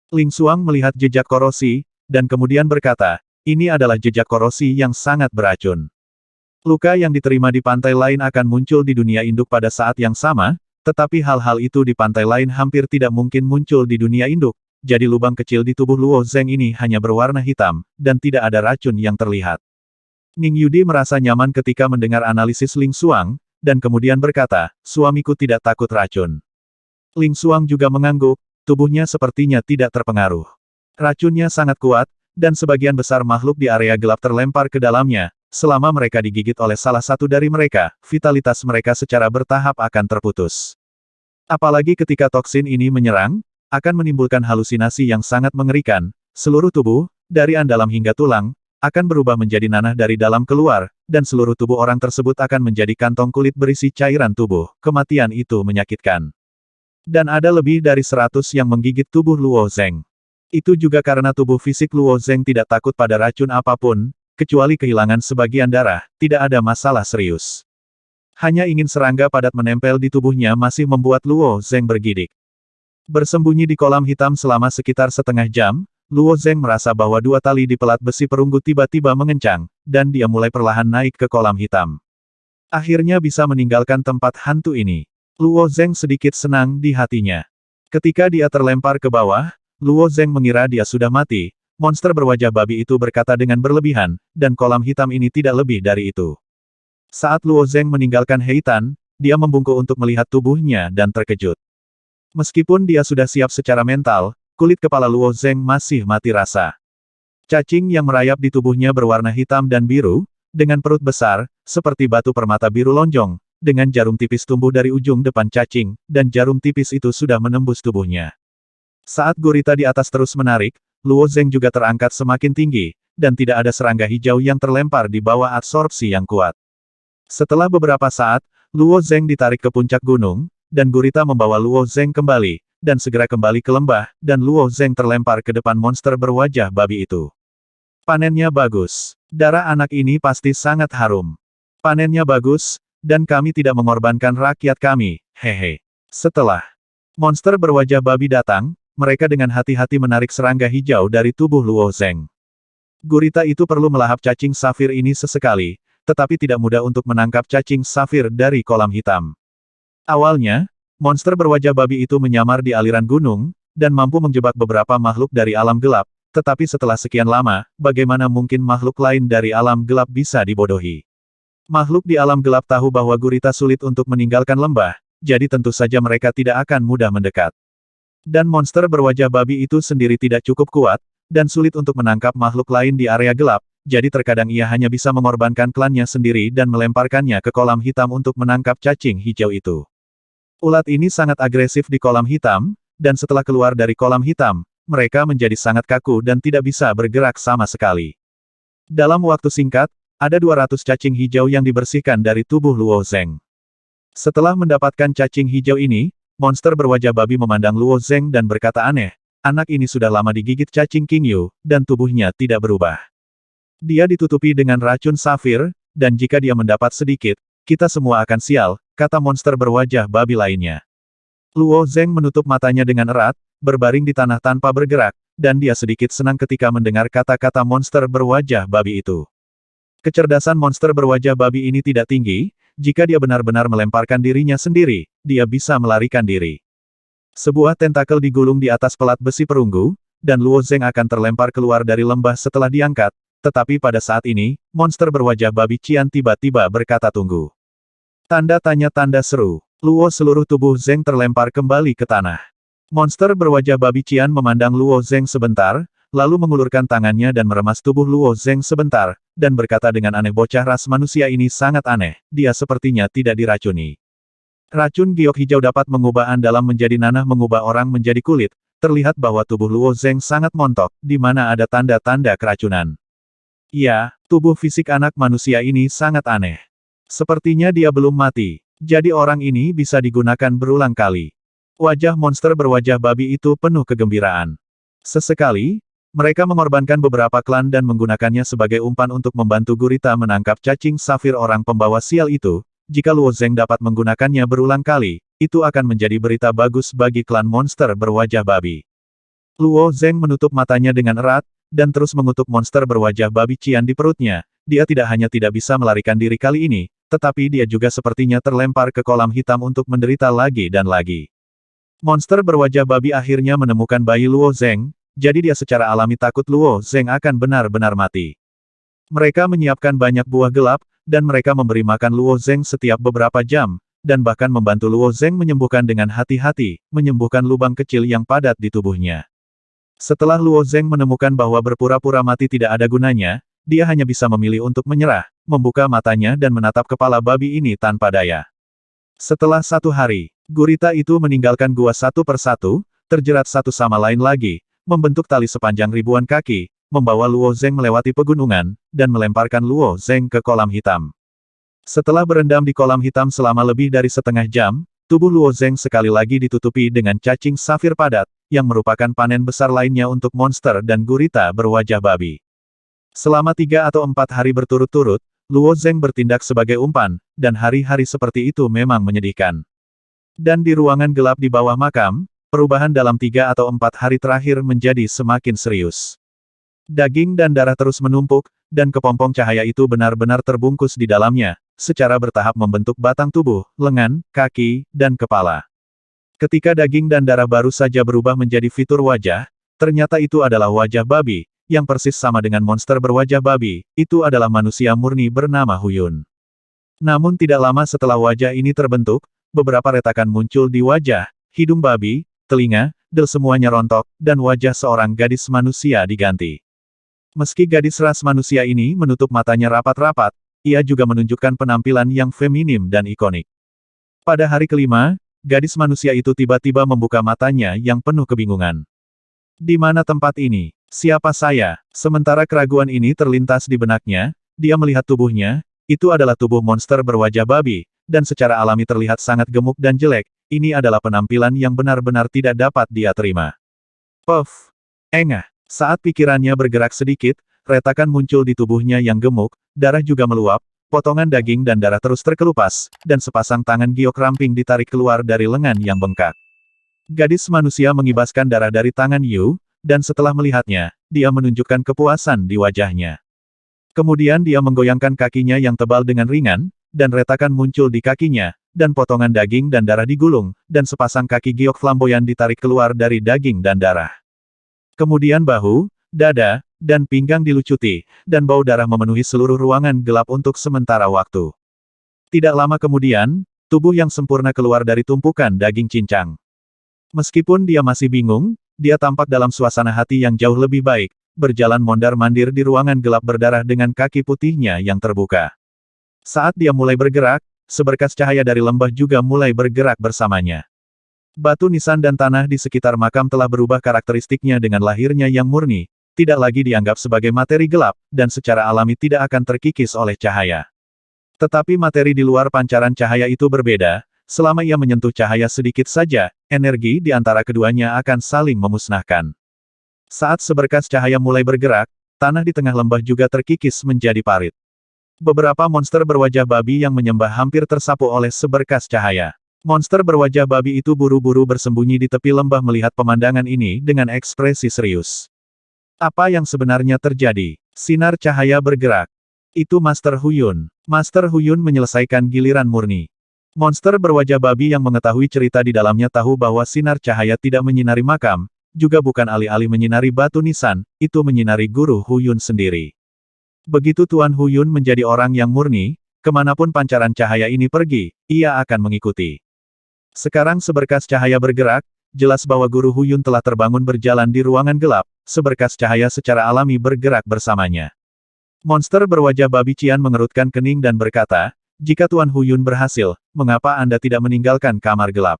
Ling Xuang melihat jejak korosi, dan kemudian berkata, ini adalah jejak korosi yang sangat beracun. Luka yang diterima di pantai lain akan muncul di dunia induk pada saat yang sama, tetapi hal-hal itu di pantai lain hampir tidak mungkin muncul di dunia induk, jadi lubang kecil di tubuh Luo Zeng ini hanya berwarna hitam, dan tidak ada racun yang terlihat. Ning Yudi merasa nyaman ketika mendengar analisis Ling Xuang, dan kemudian berkata, suamiku tidak takut racun. Ling Xuang juga mengangguk, tubuhnya sepertinya tidak terpengaruh. Racunnya sangat kuat, dan sebagian besar makhluk di area gelap terlempar ke dalamnya. Selama mereka digigit oleh salah satu dari mereka, vitalitas mereka secara bertahap akan terputus. Apalagi ketika toksin ini menyerang, akan menimbulkan halusinasi yang sangat mengerikan, seluruh tubuh, dari dalam hingga tulang, akan berubah menjadi nanah dari dalam keluar, dan seluruh tubuh orang tersebut akan menjadi kantong kulit berisi cairan tubuh. Kematian itu menyakitkan. Dan ada lebih dari 100 yang menggigit tubuh Luo Zeng. Itu juga karena tubuh fisik Luo Zeng tidak takut pada racun apapun, kecuali kehilangan sebagian darah, tidak ada masalah serius. Hanya ingin serangga padat menempel di tubuhnya masih membuat Luo Zeng bergidik. Bersembunyi di kolam hitam selama sekitar setengah jam, Luo Zeng merasa bahwa dua tali di pelat besi perunggu tiba-tiba mengencang, dan dia mulai perlahan naik ke kolam hitam. Akhirnya bisa meninggalkan tempat hantu ini. Luo Zeng sedikit senang di hatinya. Ketika dia terlempar ke bawah, Luo Zeng mengira dia sudah mati. Monster berwajah babi itu berkata dengan berlebihan, dan kolam hitam ini tidak lebih dari itu. Saat Luo Zeng meninggalkan Heitan, dia membungkuk untuk melihat tubuhnya dan terkejut. Meskipun dia sudah siap secara mental, kulit kepala Luo Zeng masih mati rasa. Cacing yang merayap di tubuhnya berwarna hitam dan biru, dengan perut besar, seperti batu permata biru lonjong, dengan jarum tipis tumbuh dari ujung depan cacing, dan jarum tipis itu sudah menembus tubuhnya. Saat gurita di atas terus menarik, Luo Zeng juga terangkat semakin tinggi, dan tidak ada serangga hijau yang terlempar di bawah absorpsi yang kuat. Setelah beberapa saat, Luo Zeng ditarik ke puncak gunung, dan gurita membawa Luo Zeng kembali, dan segera kembali ke lembah, dan Luo Zeng terlempar ke depan monster berwajah babi itu. Panennya bagus. Darah anak ini pasti sangat harum. Panennya bagus, dan kami tidak mengorbankan rakyat kami, hehe. Setelah monster berwajah babi datang, mereka dengan hati-hati menarik serangga hijau dari tubuh Luo Zeng. Gurita itu perlu melahap cacing safir ini sesekali, tetapi tidak mudah untuk menangkap cacing safir dari kolam hitam. Awalnya, monster berwajah babi itu menyamar di aliran gunung, dan mampu menjebak beberapa makhluk dari alam gelap, tetapi setelah sekian lama, bagaimana mungkin makhluk lain dari alam gelap bisa dibodohi? Makhluk di alam gelap tahu bahwa gurita sulit untuk meninggalkan lembah, jadi tentu saja mereka tidak akan mudah mendekat. Dan monster berwajah babi itu sendiri tidak cukup kuat, dan sulit untuk menangkap makhluk lain di area gelap, jadi terkadang ia hanya bisa mengorbankan klannya sendiri dan melemparkannya ke kolam hitam untuk menangkap cacing hijau itu. Ulat ini sangat agresif di kolam hitam, dan setelah keluar dari kolam hitam, mereka menjadi sangat kaku dan tidak bisa bergerak sama sekali. Dalam waktu singkat, ada 200 cacing hijau yang dibersihkan dari tubuh Luo Zeng. Setelah mendapatkan cacing hijau ini, monster berwajah babi memandang Luo Zeng dan berkata aneh, anak ini sudah lama digigit cacing King Yu, dan tubuhnya tidak berubah. Dia ditutupi dengan racun safir, dan jika dia mendapat sedikit, kita semua akan sial, kata monster berwajah babi lainnya. Luo Zeng menutup matanya dengan erat, berbaring di tanah tanpa bergerak, dan dia sedikit senang ketika mendengar kata-kata monster berwajah babi itu. Kecerdasan monster berwajah babi ini tidak tinggi, jika dia benar-benar melemparkan dirinya sendiri, dia bisa melarikan diri. Sebuah tentakel digulung di atas pelat besi perunggu, dan Luo Zeng akan terlempar keluar dari lembah setelah diangkat, tetapi pada saat ini, monster berwajah babi Qian tiba-tiba berkata tunggu. Tanda tanya tanda seru. Luo seluruh tubuh Zeng terlempar kembali ke tanah. Monster berwajah babi Qian memandang Luo Zeng sebentar, lalu mengulurkan tangannya dan meremas tubuh Luo Zeng sebentar, dan berkata dengan aneh bocah ras manusia ini sangat aneh, dia sepertinya tidak diracuni. Racun giok hijau dapat mengubah andalam menjadi nanah mengubah orang menjadi kulit, terlihat bahwa tubuh Luo Zeng sangat montok, di mana ada tanda-tanda keracunan. Ya, tubuh fisik anak manusia ini sangat aneh. Sepertinya dia belum mati, jadi orang ini bisa digunakan berulang kali. Wajah monster berwajah babi itu penuh kegembiraan. Sesekali, mereka mengorbankan beberapa klan dan menggunakannya sebagai umpan untuk membantu gurita menangkap cacing safir orang pembawa sial itu. Jika Luo Zeng dapat menggunakannya berulang kali, itu akan menjadi berita bagus bagi klan monster berwajah babi. Luo Zeng menutup matanya dengan erat, dan terus mengutuk monster berwajah babi Qian di perutnya. Dia tidak hanya tidak bisa melarikan diri kali ini, tetapi dia juga sepertinya terlempar ke kolam hitam untuk menderita lagi dan lagi. Monster berwajah babi akhirnya menemukan bayi Luo Zeng, jadi dia secara alami takut Luo Zeng akan benar-benar mati. Mereka menyiapkan banyak buah gelap, dan mereka memberi makan Luo Zeng setiap beberapa jam, dan bahkan membantu Luo Zeng menyembuhkan dengan hati-hati, menyembuhkan lubang kecil yang padat di tubuhnya. Setelah Luo Zeng menemukan bahwa berpura-pura mati tidak ada gunanya, dia hanya bisa memilih untuk menyerah, membuka matanya dan menatap kepala babi ini tanpa daya. Setelah 1 hari, gurita itu meninggalkan gua satu persatu, terjerat satu sama lain lagi, membentuk tali sepanjang ribuan kaki, membawa Luo Zeng melewati pegunungan, dan melemparkan Luo Zeng ke kolam hitam. Setelah berendam di kolam hitam selama lebih dari setengah jam, tubuh Luo Zeng sekali lagi ditutupi dengan cacing safir padat, yang merupakan panen besar lainnya untuk monster dan gurita berwajah babi. Selama 3 atau 4 hari berturut-turut, Luo Zeng bertindak sebagai umpan, dan hari-hari seperti itu memang menyedihkan. Dan di ruangan gelap di bawah makam, perubahan dalam 3 atau 4 hari terakhir menjadi semakin serius. Daging dan darah terus menumpuk, dan kepompong cahaya itu benar-benar terbungkus di dalamnya, secara bertahap membentuk batang tubuh, lengan, kaki, dan kepala. Ketika daging dan darah baru saja berubah menjadi fitur wajah, ternyata itu adalah wajah babi, yang persis sama dengan monster berwajah babi, itu adalah manusia murni bernama Huyun. Namun tidak lama setelah wajah ini terbentuk, beberapa retakan muncul di wajah, hidung babi, telinga, del semuanya rontok, dan wajah seorang gadis manusia diganti. Meski gadis ras manusia ini menutup matanya rapat-rapat, ia juga menunjukkan penampilan yang feminim dan ikonik. Pada hari kelima, gadis manusia itu tiba-tiba membuka matanya yang penuh kebingungan. Di mana tempat ini? Siapa saya? Sementara keraguan ini terlintas di benaknya, dia melihat tubuhnya, itu adalah tubuh monster berwajah babi, dan secara alami terlihat sangat gemuk dan jelek, ini adalah penampilan yang benar-benar tidak dapat dia terima. Puff! Engah! Saat pikirannya bergerak sedikit, retakan muncul di tubuhnya yang gemuk, darah juga meluap, potongan daging dan darah terus terkelupas, dan sepasang tangan giok ramping ditarik keluar dari lengan yang bengkak. Gadis manusia mengibaskan darah dari tangan Yu, dan setelah melihatnya, dia menunjukkan kepuasan di wajahnya. Kemudian dia menggoyangkan kakinya yang tebal dengan ringan, dan retakan muncul di kakinya, dan potongan daging dan darah digulung, dan sepasang kaki giok flamboyan ditarik keluar dari daging dan darah. Kemudian bahu, dada, dan pinggang dilucuti, dan bau darah memenuhi seluruh ruangan gelap untuk sementara waktu. Tidak lama kemudian, tubuh yang sempurna keluar dari tumpukan daging cincang. Meskipun dia masih bingung, dia tampak dalam suasana hati yang jauh lebih baik, berjalan mondar-mandir di ruangan gelap berdarah dengan kaki putihnya yang terbuka. Saat dia mulai bergerak, seberkas cahaya dari lembah juga mulai bergerak bersamanya. Batu nisan dan tanah di sekitar makam telah berubah karakteristiknya dengan lahirnya yang murni, tidak lagi dianggap sebagai materi gelap, dan secara alami tidak akan terkikis oleh cahaya. Tetapi materi di luar pancaran cahaya itu berbeda, selama ia menyentuh cahaya sedikit saja, energi di antara keduanya akan saling memusnahkan. Saat seberkas cahaya mulai bergerak, tanah di tengah lembah juga terkikis menjadi parit. Beberapa monster berwajah babi yang menyembah hampir tersapu oleh seberkas cahaya. Monster berwajah babi itu buru-buru bersembunyi di tepi lembah melihat pemandangan ini dengan ekspresi serius. Apa yang sebenarnya terjadi? Sinar cahaya bergerak. Itu Master Huyun. Master Huyun menyelesaikan giliran murni. Monster berwajah babi yang mengetahui cerita di dalamnya tahu bahwa sinar cahaya tidak menyinari makam, juga bukan alih-alih menyinari batu nisan, itu menyinari guru Huyun sendiri. Begitu Tuan Huyun menjadi orang yang murni, kemanapun pancaran cahaya ini pergi, ia akan mengikuti. Sekarang seberkas cahaya bergerak, jelas bahwa guru Huyun telah terbangun berjalan di ruangan gelap, seberkas cahaya secara alami bergerak bersamanya. Monster berwajah babi Qian mengerutkan kening dan berkata, jika Tuan Huyun berhasil, mengapa Anda tidak meninggalkan kamar gelap?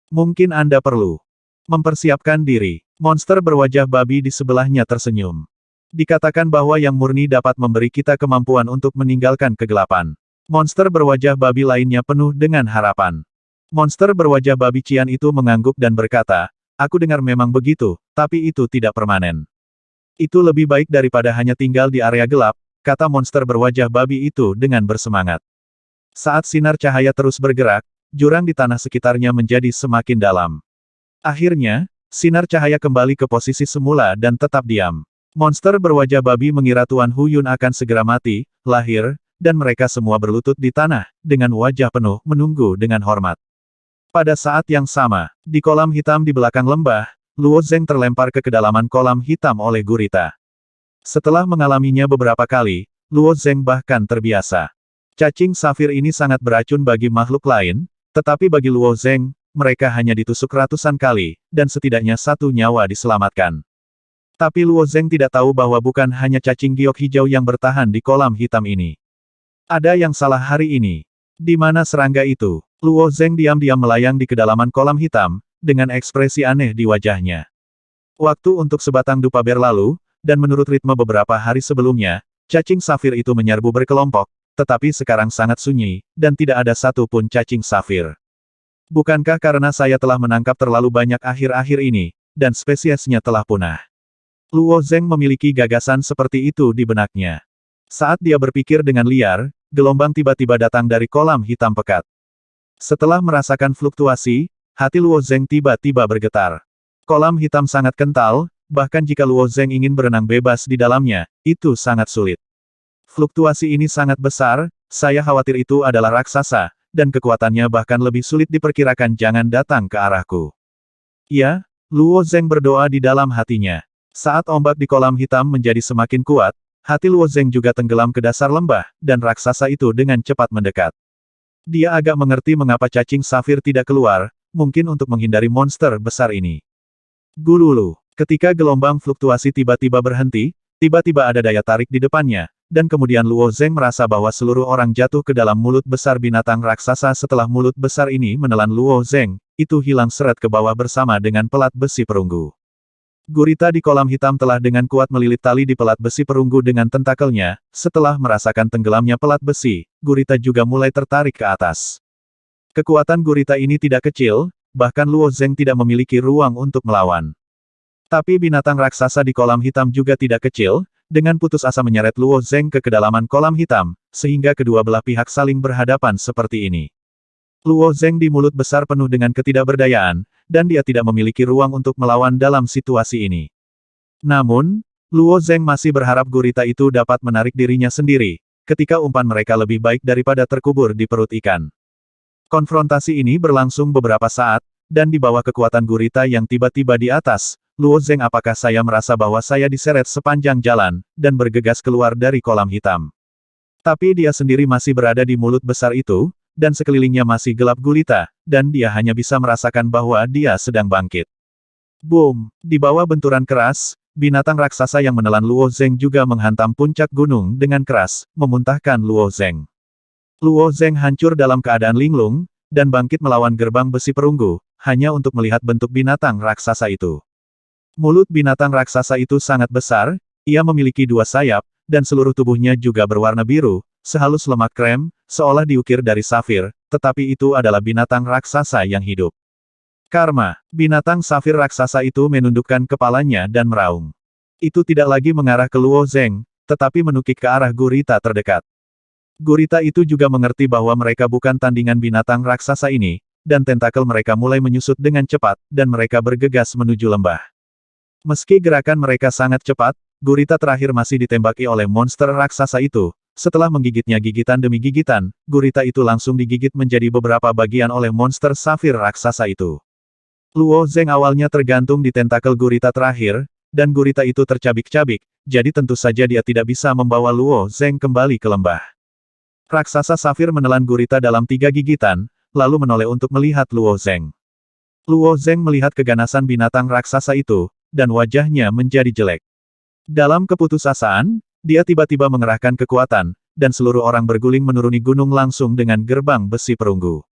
Mungkin Anda perlu mempersiapkan diri. Monster berwajah babi di sebelahnya tersenyum. Dikatakan bahwa yang murni dapat memberi kita kemampuan untuk meninggalkan kegelapan. Monster berwajah babi lainnya penuh dengan harapan. Monster berwajah babi Qian itu mengangguk dan berkata, aku dengar memang begitu, tapi itu tidak permanen. Itu lebih baik daripada hanya tinggal di area gelap, kata monster berwajah babi itu dengan bersemangat. Saat sinar cahaya terus bergerak, jurang di tanah sekitarnya menjadi semakin dalam. Akhirnya, sinar cahaya kembali ke posisi semula dan tetap diam. Monster berwajah babi mengira Tuan Huyun akan segera mati, lahir, dan mereka semua berlutut di tanah, dengan wajah penuh menunggu dengan hormat. Pada saat yang sama, di kolam hitam di belakang lembah, Luo Zeng terlempar ke kedalaman kolam hitam oleh gurita. Setelah mengalaminya beberapa kali, Luo Zeng bahkan terbiasa. Cacing safir ini sangat beracun bagi makhluk lain, tetapi bagi Luo Zeng, mereka hanya ditusuk ratusan kali, dan setidaknya satu nyawa diselamatkan. Tapi Luo Zeng tidak tahu bahwa bukan hanya cacing giok hijau yang bertahan di kolam hitam ini. Ada yang salah hari ini. Di mana serangga itu? Luo Zeng diam-diam melayang di kedalaman kolam hitam, dengan ekspresi aneh di wajahnya. Waktu untuk sebatang dupa berlalu, dan menurut ritme beberapa hari sebelumnya, cacing safir itu menyerbu berkelompok, tetapi sekarang sangat sunyi, dan tidak ada satu pun cacing safir. Bukankah karena saya telah menangkap terlalu banyak akhir-akhir ini, dan spesiesnya telah punah? Luo Zeng memiliki gagasan seperti itu di benaknya. Saat dia berpikir dengan liar, gelombang tiba-tiba datang dari kolam hitam pekat. Setelah merasakan fluktuasi, hati Luo Zeng tiba-tiba bergetar. Kolam hitam sangat kental, bahkan jika Luo Zeng ingin berenang bebas di dalamnya, itu sangat sulit. Fluktuasi ini sangat besar, saya khawatir itu adalah raksasa, dan kekuatannya bahkan lebih sulit diperkirakan. Jangan datang ke arahku. Ya, Luo Zeng berdoa di dalam hatinya. Saat ombak di kolam hitam menjadi semakin kuat, hati Luo Zeng juga tenggelam ke dasar lembah, dan raksasa itu dengan cepat mendekat. Dia agak mengerti mengapa cacing safir tidak keluar, mungkin untuk menghindari monster besar ini. Gululu. Ketika gelombang fluktuasi tiba-tiba berhenti, tiba-tiba ada daya tarik di depannya, dan kemudian Luo Zeng merasa bahwa seluruh orang jatuh ke dalam mulut besar binatang raksasa. Setelah mulut besar ini menelan Luo Zeng, itu hilang seret ke bawah bersama dengan pelat besi perunggu. Gurita di kolam hitam telah dengan kuat melilit tali di pelat besi perunggu dengan tentakelnya. Setelah merasakan tenggelamnya pelat besi, gurita juga mulai tertarik ke atas. Kekuatan gurita ini tidak kecil, bahkan Luo Zeng tidak memiliki ruang untuk melawan. Tapi binatang raksasa di kolam hitam juga tidak kecil, dengan putus asa menyeret Luo Zeng ke kedalaman kolam hitam, sehingga kedua belah pihak saling berhadapan seperti ini. Luo Zeng di mulut besar penuh dengan ketidakberdayaan, dan dia tidak memiliki ruang untuk melawan dalam situasi ini. Namun, Luo Zeng masih berharap gurita itu dapat menarik dirinya sendiri, ketika umpan mereka lebih baik daripada terkubur di perut ikan. Konfrontasi ini berlangsung beberapa saat, dan di bawah kekuatan gurita yang tiba-tiba di atas, Luo Zeng apakah saya merasa bahwa saya diseret sepanjang jalan, dan bergegas keluar dari kolam hitam. Tapi dia sendiri masih berada di mulut besar itu, dan sekelilingnya masih gelap gulita, dan dia hanya bisa merasakan bahwa dia sedang bangkit. Boom! Di bawah benturan keras, binatang raksasa yang menelan Luo Zeng juga menghantam puncak gunung dengan keras, memuntahkan Luo Zeng. Luo Zeng hancur dalam keadaan linglung, dan bangkit melawan gerbang besi perunggu, hanya untuk melihat bentuk binatang raksasa itu. Mulut binatang raksasa itu sangat besar, ia memiliki dua sayap, dan seluruh tubuhnya juga berwarna biru, sehalus lemak krem, seolah diukir dari safir, tetapi itu adalah binatang raksasa yang hidup. Karma, binatang safir raksasa itu menundukkan kepalanya dan meraung. Itu tidak lagi mengarah ke Luo Zeng, tetapi menukik ke arah gurita terdekat. Gurita itu juga mengerti bahwa mereka bukan tandingan binatang raksasa ini, dan tentakel mereka mulai menyusut dengan cepat, dan mereka bergegas menuju lembah. Meski gerakan mereka sangat cepat, gurita terakhir masih ditembaki oleh monster raksasa itu. Setelah menggigitnya gigitan demi gigitan, gurita itu langsung digigit menjadi beberapa bagian oleh monster safir raksasa itu. Luo Zeng awalnya tergantung di tentakel gurita terakhir, dan gurita itu tercabik-cabik, jadi tentu saja dia tidak bisa membawa Luo Zeng kembali ke lembah. Raksasa safir menelan gurita dalam 3 gigitan, lalu menoleh untuk melihat Luo Zeng. Luo Zeng melihat keganasan binatang raksasa itu, dan wajahnya menjadi jelek. Dalam keputusasaan, dia tiba-tiba mengerahkan kekuatan, dan seluruh orang berguling menuruni gunung langsung dengan gerbang besi perunggu.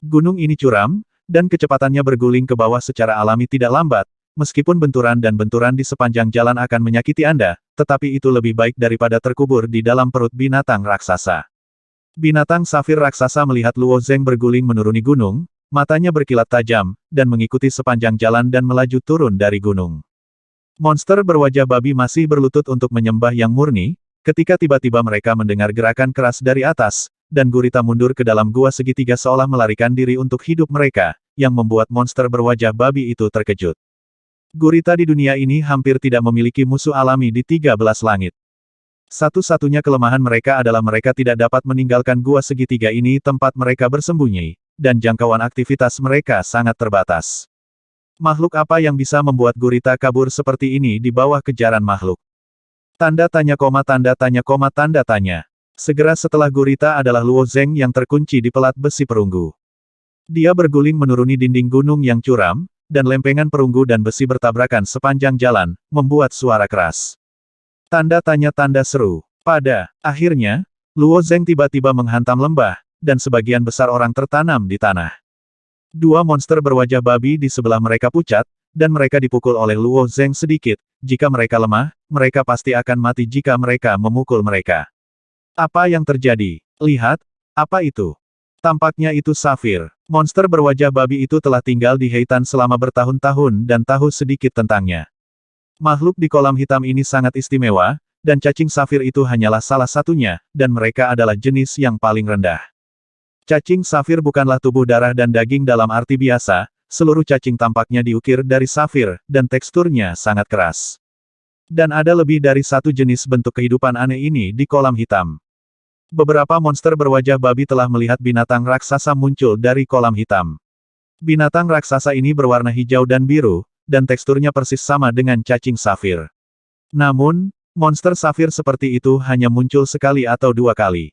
Gunung ini curam, dan kecepatannya berguling ke bawah secara alami tidak lambat, meskipun benturan dan benturan di sepanjang jalan akan menyakiti Anda, tetapi itu lebih baik daripada terkubur di dalam perut binatang raksasa. Binatang safir raksasa melihat Luo Zeng berguling menuruni gunung, matanya berkilat tajam, dan mengikuti sepanjang jalan dan melaju turun dari gunung. Monster berwajah babi masih berlutut untuk menyembah yang murni, ketika tiba-tiba mereka mendengar gerakan keras dari atas, dan gurita mundur ke dalam gua segitiga seolah melarikan diri untuk hidup mereka, yang membuat monster berwajah babi itu terkejut. Gurita di dunia ini hampir tidak memiliki musuh alami di 13 langit. Satu-satunya kelemahan mereka adalah mereka tidak dapat meninggalkan gua segitiga ini tempat mereka bersembunyi, dan jangkauan aktivitas mereka sangat terbatas. Makhluk apa yang bisa membuat gurita kabur seperti ini di bawah kejaran makhluk? Tanda tanya koma tanda tanya koma tanda tanya. Segera setelah gurita adalah Luo Zeng yang terkunci di pelat besi perunggu. Dia berguling menuruni dinding gunung yang curam, dan lempengan perunggu dan besi bertabrakan sepanjang jalan, membuat suara keras. Tanda tanya tanda seru. Pada akhirnya, Luo Zeng tiba-tiba menghantam lembah, dan sebagian besar orang tertanam di tanah. Dua monster berwajah babi di sebelah mereka pucat, dan mereka dipukul oleh Luo Zeng sedikit. Jika mereka lemah, mereka pasti akan mati jika mereka memukul mereka. Apa yang terjadi? Lihat, apa itu? Tampaknya itu Safir. Monster berwajah babi itu telah tinggal di Heitan selama bertahun-tahun dan tahu sedikit tentangnya. Makhluk di kolam hitam ini sangat istimewa, dan cacing safir itu hanyalah salah satunya, dan mereka adalah jenis yang paling rendah. Cacing safir bukanlah tubuh darah dan daging dalam arti biasa, seluruh cacing tampaknya diukir dari safir, dan teksturnya sangat keras. Dan ada lebih dari satu jenis bentuk kehidupan aneh ini di kolam hitam. Beberapa monster berwajah babi telah melihat binatang raksasa muncul dari kolam hitam. Binatang raksasa ini berwarna hijau dan biru, dan teksturnya persis sama dengan cacing safir. Namun, monster safir seperti itu hanya muncul sekali atau dua kali.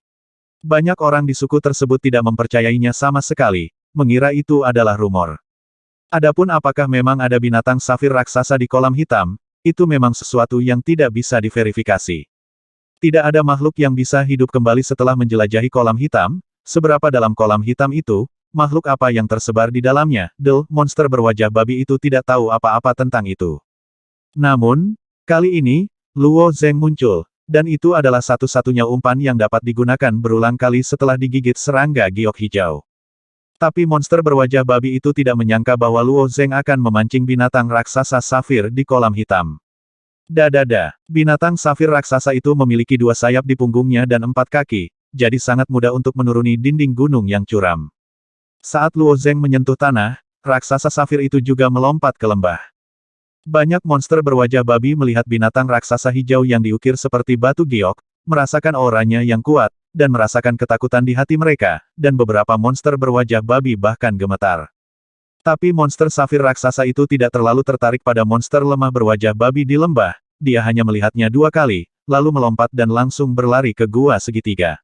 Banyak orang di suku tersebut tidak mempercayainya sama sekali, mengira itu adalah rumor. Adapun apakah memang ada binatang safir raksasa di kolam hitam, itu memang sesuatu yang tidak bisa diverifikasi. Tidak ada makhluk yang bisa hidup kembali setelah menjelajahi kolam hitam. Seberapa dalam kolam hitam itu, makhluk apa yang tersebar di dalamnya, monster berwajah babi itu tidak tahu apa-apa tentang itu. Namun, kali ini, Luo Zeng muncul, dan itu adalah satu-satunya umpan yang dapat digunakan berulang kali setelah digigit serangga giok hijau. Tapi monster berwajah babi itu tidak menyangka bahwa Luo Zeng akan memancing binatang raksasa safir di kolam hitam. Dadada, binatang safir raksasa itu memiliki dua sayap di punggungnya dan 4 kaki, jadi sangat mudah untuk menuruni dinding gunung yang curam. Saat Luo Zeng menyentuh tanah, raksasa safir itu juga melompat ke lembah. Banyak monster berwajah babi melihat binatang raksasa hijau yang diukir seperti batu giok, merasakan auranya yang kuat, dan merasakan ketakutan di hati mereka, dan beberapa monster berwajah babi bahkan gemetar. Tapi monster safir raksasa itu tidak terlalu tertarik pada monster lemah berwajah babi di lembah, dia hanya melihatnya 2 kali, lalu melompat dan langsung berlari ke gua segitiga.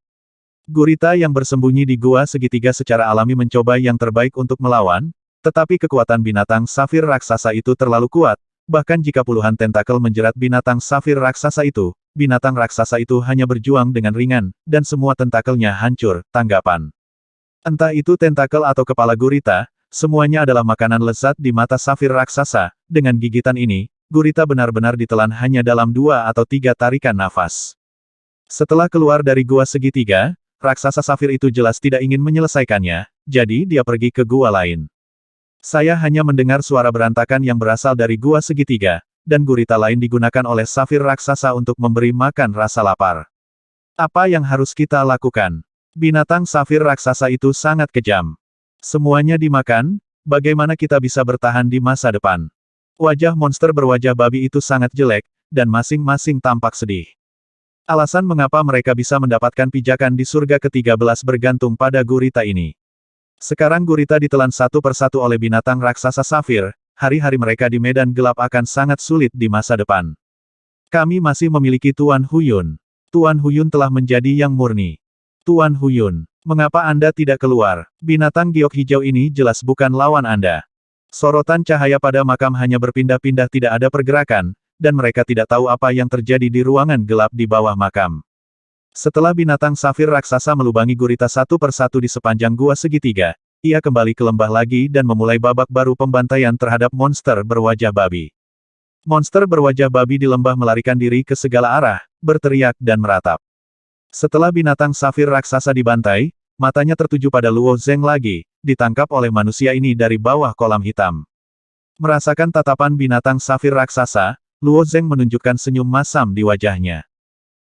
Gurita yang bersembunyi di gua segitiga secara alami mencoba yang terbaik untuk melawan, tetapi kekuatan binatang safir raksasa itu terlalu kuat, bahkan jika puluhan tentakel menjerat binatang safir raksasa itu, binatang raksasa itu hanya berjuang dengan ringan, dan semua tentakelnya hancur. Tanggapan. Entah itu tentakel atau kepala gurita, semuanya adalah makanan lezat di mata safir raksasa. Dengan gigitan ini, gurita benar-benar ditelan hanya dalam 2 atau 3 tarikan nafas. Setelah keluar dari gua segitiga, raksasa safir itu jelas tidak ingin menyelesaikannya, jadi dia pergi ke gua lain. Saya hanya mendengar suara berantakan yang berasal dari gua segitiga, dan gurita lain digunakan oleh safir raksasa untuk memberi makan rasa lapar. Apa yang harus kita lakukan? Binatang safir raksasa itu sangat kejam. Semuanya dimakan, bagaimana kita bisa bertahan di masa depan? Wajah monster berwajah babi itu sangat jelek, dan masing-masing tampak sedih. Alasan mengapa mereka bisa mendapatkan pijakan di surga ke-13 bergantung pada gurita ini. Sekarang gurita ditelan satu persatu oleh binatang raksasa safir, hari-hari mereka di medan gelap akan sangat sulit di masa depan. Kami masih memiliki Tuan Huyun. Tuan Huyun telah menjadi yang murni. Tuan Huyun, mengapa Anda tidak keluar? Binatang giok hijau ini jelas bukan lawan Anda. Sorotan cahaya pada makam hanya berpindah-pindah, tidak ada pergerakan, dan mereka tidak tahu apa yang terjadi di ruangan gelap di bawah makam. Setelah binatang safir raksasa melubangi gurita satu persatu di sepanjang gua segitiga, ia kembali ke lembah lagi dan memulai babak baru pembantaian terhadap monster berwajah babi. Monster berwajah babi di lembah melarikan diri ke segala arah, berteriak dan meratap. Setelah binatang safir raksasa dibantai, matanya tertuju pada Luo Zeng lagi, ditangkap oleh manusia ini dari bawah kolam hitam. Merasakan tatapan binatang safir raksasa, Luo Zeng menunjukkan senyum masam di wajahnya.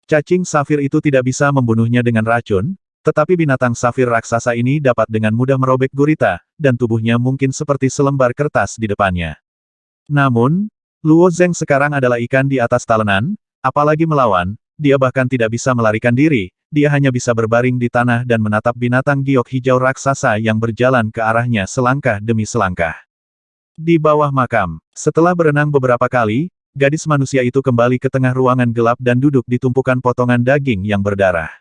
Cacing safir itu tidak bisa membunuhnya dengan racun, tetapi binatang safir raksasa ini dapat dengan mudah merobek gurita, dan tubuhnya mungkin seperti selembar kertas di depannya. Namun, Luo Zeng sekarang adalah ikan di atas talenan, apalagi melawan, dia bahkan tidak bisa melarikan diri, dia hanya bisa berbaring di tanah dan menatap binatang giok hijau raksasa yang berjalan ke arahnya selangkah demi selangkah. Di bawah makam, setelah berenang beberapa kali, gadis manusia itu kembali ke tengah ruangan gelap dan duduk di tumpukan potongan daging yang berdarah.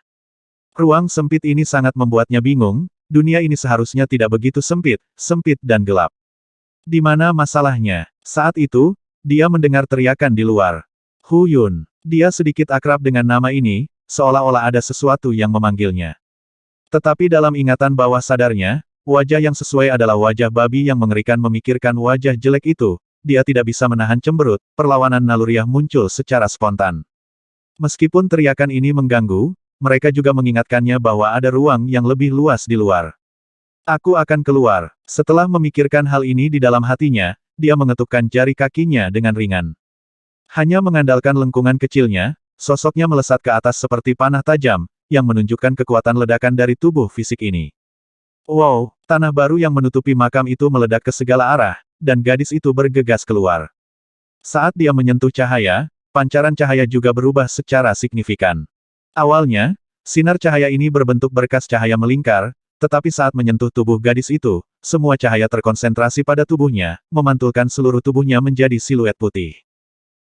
Ruang sempit ini sangat membuatnya bingung, dunia ini seharusnya tidak begitu sempit, sempit dan gelap. Di mana masalahnya? Saat itu, dia mendengar teriakan di luar. Hu Yun. Dia sedikit akrab dengan nama ini, seolah-olah ada sesuatu yang memanggilnya. Tetapi dalam ingatan bawah sadarnya, wajah yang sesuai adalah wajah babi yang mengerikan. Memikirkan wajah jelek itu, dia tidak bisa menahan cemberut, perlawanan naluriah muncul secara spontan. Meskipun teriakan ini mengganggu, mereka juga mengingatkannya bahwa ada ruang yang lebih luas di luar. Aku akan keluar. Setelah memikirkan hal ini di dalam hatinya, dia mengetukkan jari kakinya dengan ringan. Hanya mengandalkan lengkungan kecilnya, sosoknya melesat ke atas seperti panah tajam, yang menunjukkan kekuatan ledakan dari tubuh fisik ini. Wow, tanah baru yang menutupi makam itu meledak ke segala arah, dan gadis itu bergegas keluar. Saat dia menyentuh cahaya, pancaran cahaya juga berubah secara signifikan. Awalnya, sinar cahaya ini berbentuk berkas cahaya melingkar, tetapi saat menyentuh tubuh gadis itu, semua cahaya terkonsentrasi pada tubuhnya, memantulkan seluruh tubuhnya menjadi siluet putih.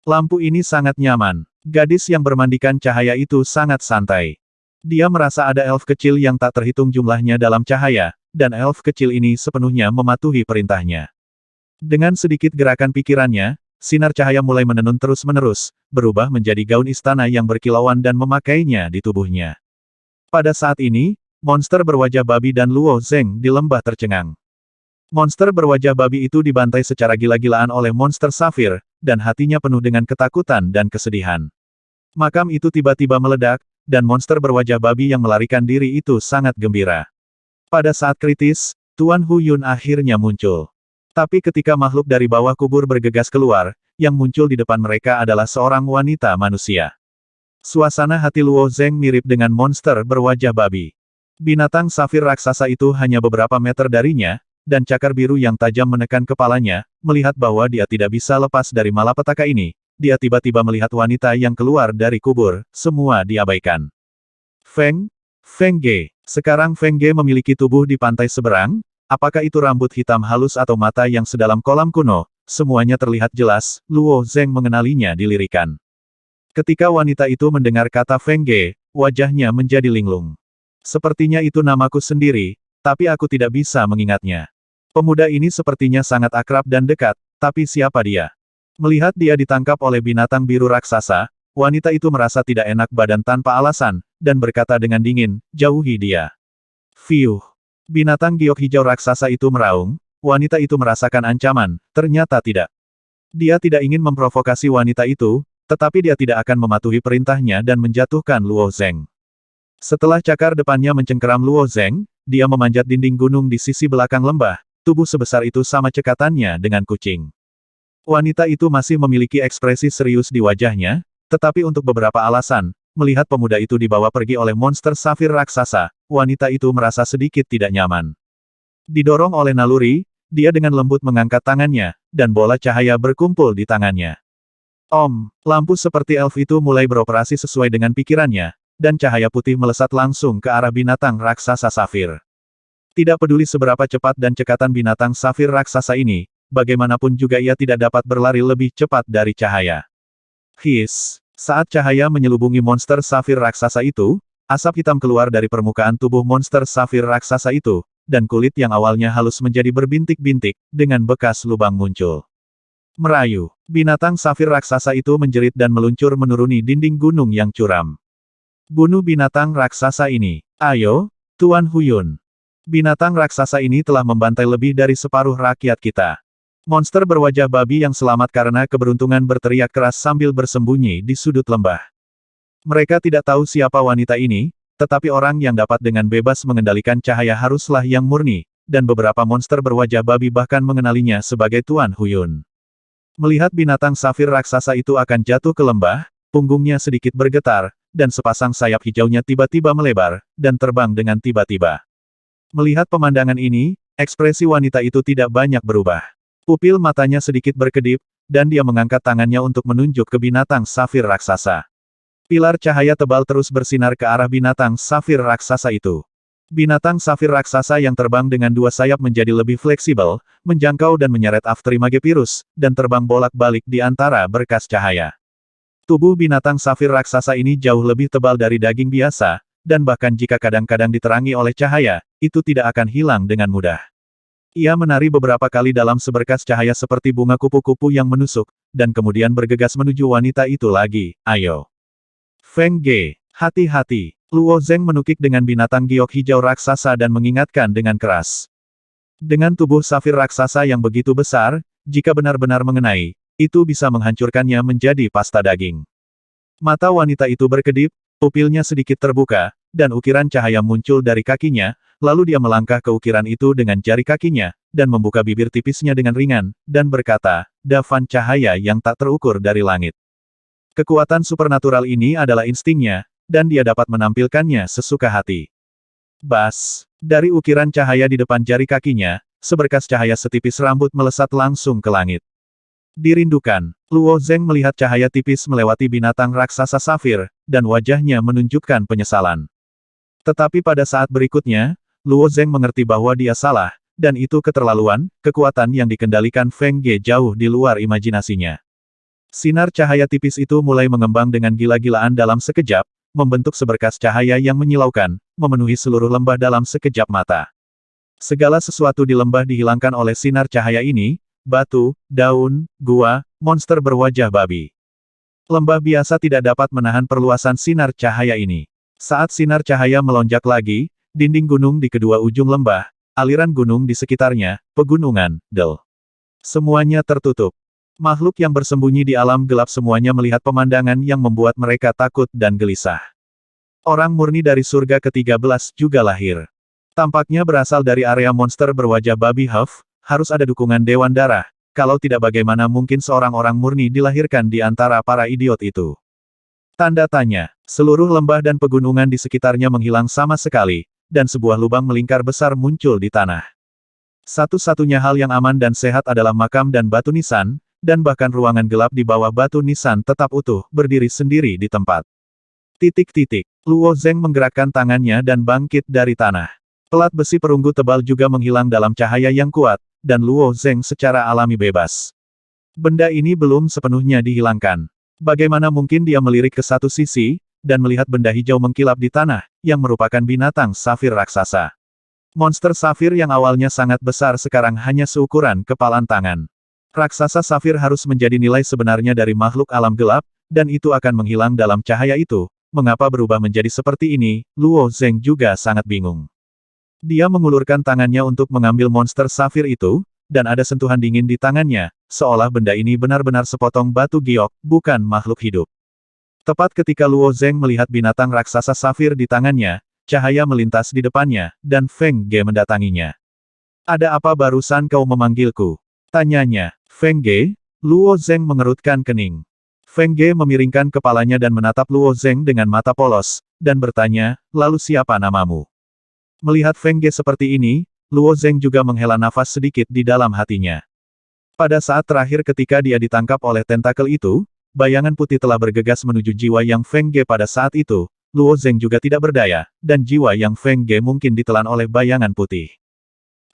Lampu ini sangat nyaman. Gadis yang bermandikan cahaya itu sangat santai. Dia merasa ada elf kecil yang tak terhitung jumlahnya dalam cahaya, dan elf kecil ini sepenuhnya mematuhi perintahnya. Dengan sedikit gerakan pikirannya, sinar cahaya mulai menenun terus-menerus, berubah menjadi gaun istana yang berkilauan dan memakainya di tubuhnya. Pada saat ini, monster berwajah babi dan Luo Zeng di lembah tercengang. Monster berwajah babi itu dibantai secara gila-gilaan oleh monster safir, dan hatinya penuh dengan ketakutan dan kesedihan. Makam itu tiba-tiba meledak, dan monster berwajah babi yang melarikan diri itu sangat gembira. Pada saat kritis, Tuan Hu Yun akhirnya muncul. Tapi ketika makhluk dari bawah kubur bergegas keluar, yang muncul di depan mereka adalah seorang wanita manusia. Suasana hati Luo Zeng mirip dengan monster berwajah babi. Binatang safir raksasa itu hanya beberapa meter darinya, dan cakar biru yang tajam menekan kepalanya, melihat bahwa dia tidak bisa lepas dari malapetaka ini. Dia tiba-tiba melihat wanita yang keluar dari kubur, semua diabaikan. Feng Ge. Sekarang Feng Ge memiliki tubuh di pantai seberang, apakah itu rambut hitam halus atau mata yang sedalam kolam kuno, semuanya terlihat jelas, Luo Zeng mengenalinya dilirikan. Ketika wanita itu mendengar kata Feng Ge, wajahnya menjadi linglung. Sepertinya itu namaku sendiri, tapi aku tidak bisa mengingatnya. Pemuda ini sepertinya sangat akrab dan dekat, tapi siapa dia? Melihat dia ditangkap oleh binatang biru raksasa, wanita itu merasa tidak enak badan tanpa alasan, dan berkata dengan dingin, jauhi dia. Fiuh. Binatang giok hijau raksasa itu meraung, wanita itu merasakan ancaman, ternyata tidak. Dia tidak ingin memprovokasi wanita itu, tetapi dia tidak akan mematuhi perintahnya dan menjatuhkan Luo Zeng. Setelah cakar depannya mencengkeram Luo Zeng, dia memanjat dinding gunung di sisi belakang lembah, tubuh sebesar itu sama cekatannya dengan kucing. Wanita itu masih memiliki ekspresi serius di wajahnya, tetapi untuk beberapa alasan, melihat pemuda itu dibawa pergi oleh monster safir raksasa, wanita itu merasa sedikit tidak nyaman. Didorong oleh naluri, dia dengan lembut mengangkat tangannya, dan bola cahaya berkumpul di tangannya. Lampu seperti elf itu mulai beroperasi sesuai dengan pikirannya, dan cahaya putih melesat langsung ke arah binatang raksasa safir. Tidak peduli seberapa cepat dan cekatan binatang safir raksasa ini, bagaimanapun juga ia tidak dapat berlari lebih cepat dari cahaya. Saat cahaya menyelubungi monster safir raksasa itu, asap hitam keluar dari permukaan tubuh monster safir raksasa itu, dan kulit yang awalnya halus menjadi berbintik-bintik, dengan bekas lubang muncul. Merayu, binatang safir raksasa itu menjerit dan meluncur menuruni dinding gunung yang curam. Bunuh binatang raksasa ini. Ayo, Tuan Hu Yun. Binatang raksasa ini telah membantai lebih dari separuh rakyat kita. Monster berwajah babi yang selamat karena keberuntungan berteriak keras sambil bersembunyi di sudut lembah. Mereka tidak tahu siapa wanita ini, tetapi orang yang dapat dengan bebas mengendalikan cahaya haruslah yang murni, dan beberapa monster berwajah babi bahkan mengenalinya sebagai Tuan Hu Yun. Melihat binatang safir raksasa itu akan jatuh ke lembah, punggungnya sedikit bergetar, dan sepasang sayap hijaunya tiba-tiba melebar, dan terbang dengan tiba-tiba. Melihat pemandangan ini, ekspresi wanita itu tidak banyak berubah. Pupil matanya sedikit berkedip, dan dia mengangkat tangannya untuk menunjuk ke binatang safir raksasa. Pilar cahaya tebal terus bersinar ke arah binatang safir raksasa itu. Binatang safir raksasa yang terbang dengan dua sayap menjadi lebih fleksibel, menjangkau dan menyeret Afterimagepirus, dan terbang bolak-balik di antara berkas cahaya. Tubuh binatang safir raksasa ini jauh lebih tebal dari daging biasa, dan bahkan jika kadang-kadang diterangi oleh cahaya, itu tidak akan hilang dengan mudah. Ia menari beberapa kali dalam seberkas cahaya seperti bunga kupu-kupu yang menusuk, dan kemudian bergegas menuju wanita itu lagi. Ayo. Feng Ge, hati-hati. Luo Zeng menukik dengan binatang giok hijau raksasa dan mengingatkan dengan keras. Dengan tubuh safir raksasa yang begitu besar, jika benar-benar mengenai, itu bisa menghancurkannya menjadi pasta daging. Mata wanita itu berkedip, pupilnya sedikit terbuka, dan ukiran cahaya muncul dari kakinya, lalu dia melangkah ke ukiran itu dengan jari kakinya, dan membuka bibir tipisnya dengan ringan, dan berkata, "Davan cahaya yang tak terukur dari langit." Kekuatan supernatural ini adalah instingnya, dan dia dapat menampilkannya sesuka hati. Bas! Dari ukiran cahaya di depan jari kakinya, seberkas cahaya setipis rambut melesat langsung ke langit. Dirindukan, Luo Zeng melihat cahaya tipis melewati binatang raksasa safir, dan wajahnya menunjukkan penyesalan. Tetapi pada saat berikutnya, Luo Zeng mengerti bahwa dia salah, dan itu keterlaluan, kekuatan yang dikendalikan Feng Ge jauh di luar imajinasinya. Sinar cahaya tipis itu mulai mengembang dengan gila-gilaan dalam sekejap, membentuk seberkas cahaya yang menyilaukan, memenuhi seluruh lembah dalam sekejap mata. Segala sesuatu di lembah dihilangkan oleh sinar cahaya ini, batu, daun, gua, monster berwajah babi. Lembah biasa tidak dapat menahan perluasan sinar cahaya ini. Saat sinar cahaya melonjak lagi, dinding gunung di kedua ujung lembah, aliran gunung di sekitarnya, pegunungan, semuanya tertutup. Makhluk yang bersembunyi di alam gelap semuanya melihat pemandangan yang membuat mereka takut dan gelisah. Orang murni dari surga ke-13 juga lahir. Tampaknya berasal dari area monster berwajah babi Huff, harus ada dukungan Dewan Darah, kalau tidak bagaimana mungkin seorang orang murni dilahirkan di antara para idiot itu. Tanda tanya, seluruh lembah dan pegunungan di sekitarnya menghilang sama sekali, dan sebuah lubang melingkar besar muncul di tanah. Satu-satunya hal yang aman dan sehat adalah makam dan batu nisan, dan bahkan ruangan gelap di bawah batu nisan tetap utuh, berdiri sendiri di tempat. Luo Zeng menggerakkan tangannya dan bangkit dari tanah. Pelat besi perunggu tebal juga menghilang dalam cahaya yang kuat, dan Luo Zeng secara alami bebas. Benda ini belum sepenuhnya dihilangkan. Bagaimana mungkin dia melirik ke satu sisi, dan melihat benda hijau mengkilap di tanah, yang merupakan binatang safir raksasa. Monster safir yang awalnya sangat besar sekarang hanya seukuran kepalan tangan. Raksasa safir harus menjadi nilai sebenarnya dari makhluk alam gelap, dan itu akan menghilang dalam cahaya itu. Mengapa berubah menjadi seperti ini? Luo Zeng juga sangat bingung. Dia mengulurkan tangannya untuk mengambil monster safir itu, dan ada sentuhan dingin di tangannya, seolah benda ini benar-benar sepotong batu giok, bukan makhluk hidup. Tepat ketika Luo Zeng melihat binatang raksasa safir di tangannya, cahaya melintas di depannya, dan Feng Ge mendatanginya. "Ada apa barusan kau memanggilku?" tanyanya. Feng Ge, Luo Zeng mengerutkan kening. Feng Ge memiringkan kepalanya dan menatap Luo Zeng dengan mata polos, dan bertanya, "Lalu siapa namamu?" Melihat Feng Ge seperti ini, Luo Zeng juga menghela nafas sedikit di dalam hatinya. Pada saat terakhir ketika dia ditangkap oleh tentakel itu, bayangan putih telah bergegas menuju jiwa yang Feng Ge pada saat itu, Luo Zeng juga tidak berdaya, dan jiwa yang Feng Ge mungkin ditelan oleh bayangan putih.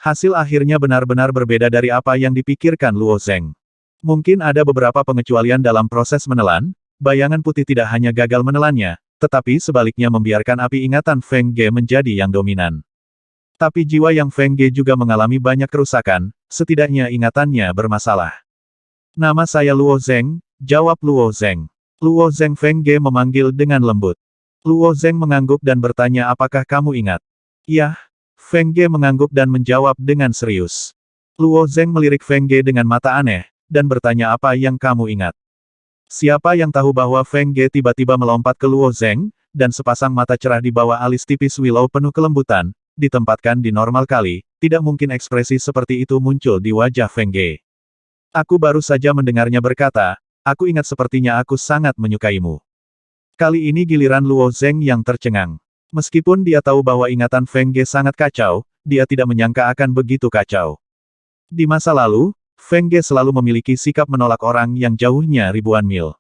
Hasil akhirnya benar-benar berbeda dari apa yang dipikirkan Luo Zeng. Mungkin ada beberapa pengecualian dalam proses menelan, bayangan putih tidak hanya gagal menelannya, tetapi sebaliknya membiarkan api ingatan Feng Ge menjadi yang dominan. Tapi jiwa yang Feng Ge juga mengalami banyak kerusakan, setidaknya ingatannya bermasalah. "Nama saya Luo Zeng," jawab Luo Zeng. Luo Zeng. Feng Ge memanggil dengan lembut. Luo Zeng mengangguk dan bertanya, "Apakah kamu ingat?" "Yah." Feng Ge mengangguk dan menjawab dengan serius. Luo Zeng melirik Feng Ge dengan mata aneh, dan bertanya, "Apa yang kamu ingat?" Siapa yang tahu bahwa Feng Ge tiba-tiba melompat ke Luo Zeng, dan sepasang mata cerah di bawah alis tipis Willow penuh kelembutan, ditempatkan di normal kali, tidak mungkin ekspresi seperti itu muncul di wajah Feng Ge. "Aku baru saja mendengarnya berkata, aku ingat sepertinya aku sangat menyukaimu." Kali ini giliran Luo Zeng yang tercengang. Meskipun dia tahu bahwa ingatan Feng Ge sangat kacau, dia tidak menyangka akan begitu kacau. Di masa lalu, Feng Ge selalu memiliki sikap menolak orang yang jauhnya ribuan mil.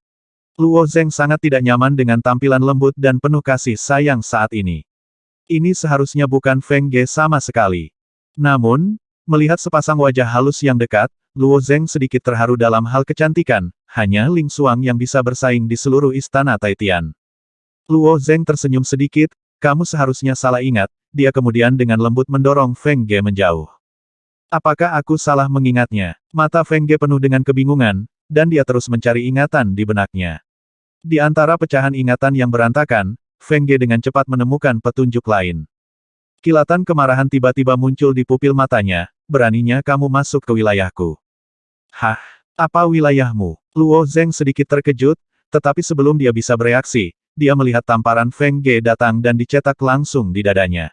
Luo Zeng sangat tidak nyaman dengan tampilan lembut dan penuh kasih sayang saat ini. Ini seharusnya bukan Feng Ge sama sekali. Namun, melihat sepasang wajah halus yang dekat, Luo Zeng sedikit terharu dalam hal kecantikan, hanya Ling Xuang yang bisa bersaing di seluruh istana Taitian. Luo Zeng tersenyum sedikit, kamu seharusnya salah ingat, dia kemudian dengan lembut mendorong Feng Ge menjauh. Apakah aku salah mengingatnya? Mata Feng Ge penuh dengan kebingungan, dan dia terus mencari ingatan di benaknya. Di antara pecahan ingatan yang berantakan, Feng Ge dengan cepat menemukan petunjuk lain. Kilatan kemarahan tiba-tiba muncul di pupil matanya, beraninya kamu masuk ke wilayahku. Hah? Apa wilayahmu? Luo Zeng sedikit terkejut, tetapi sebelum dia bisa bereaksi, dia melihat tamparan Feng Ge datang dan dicetak langsung di dadanya.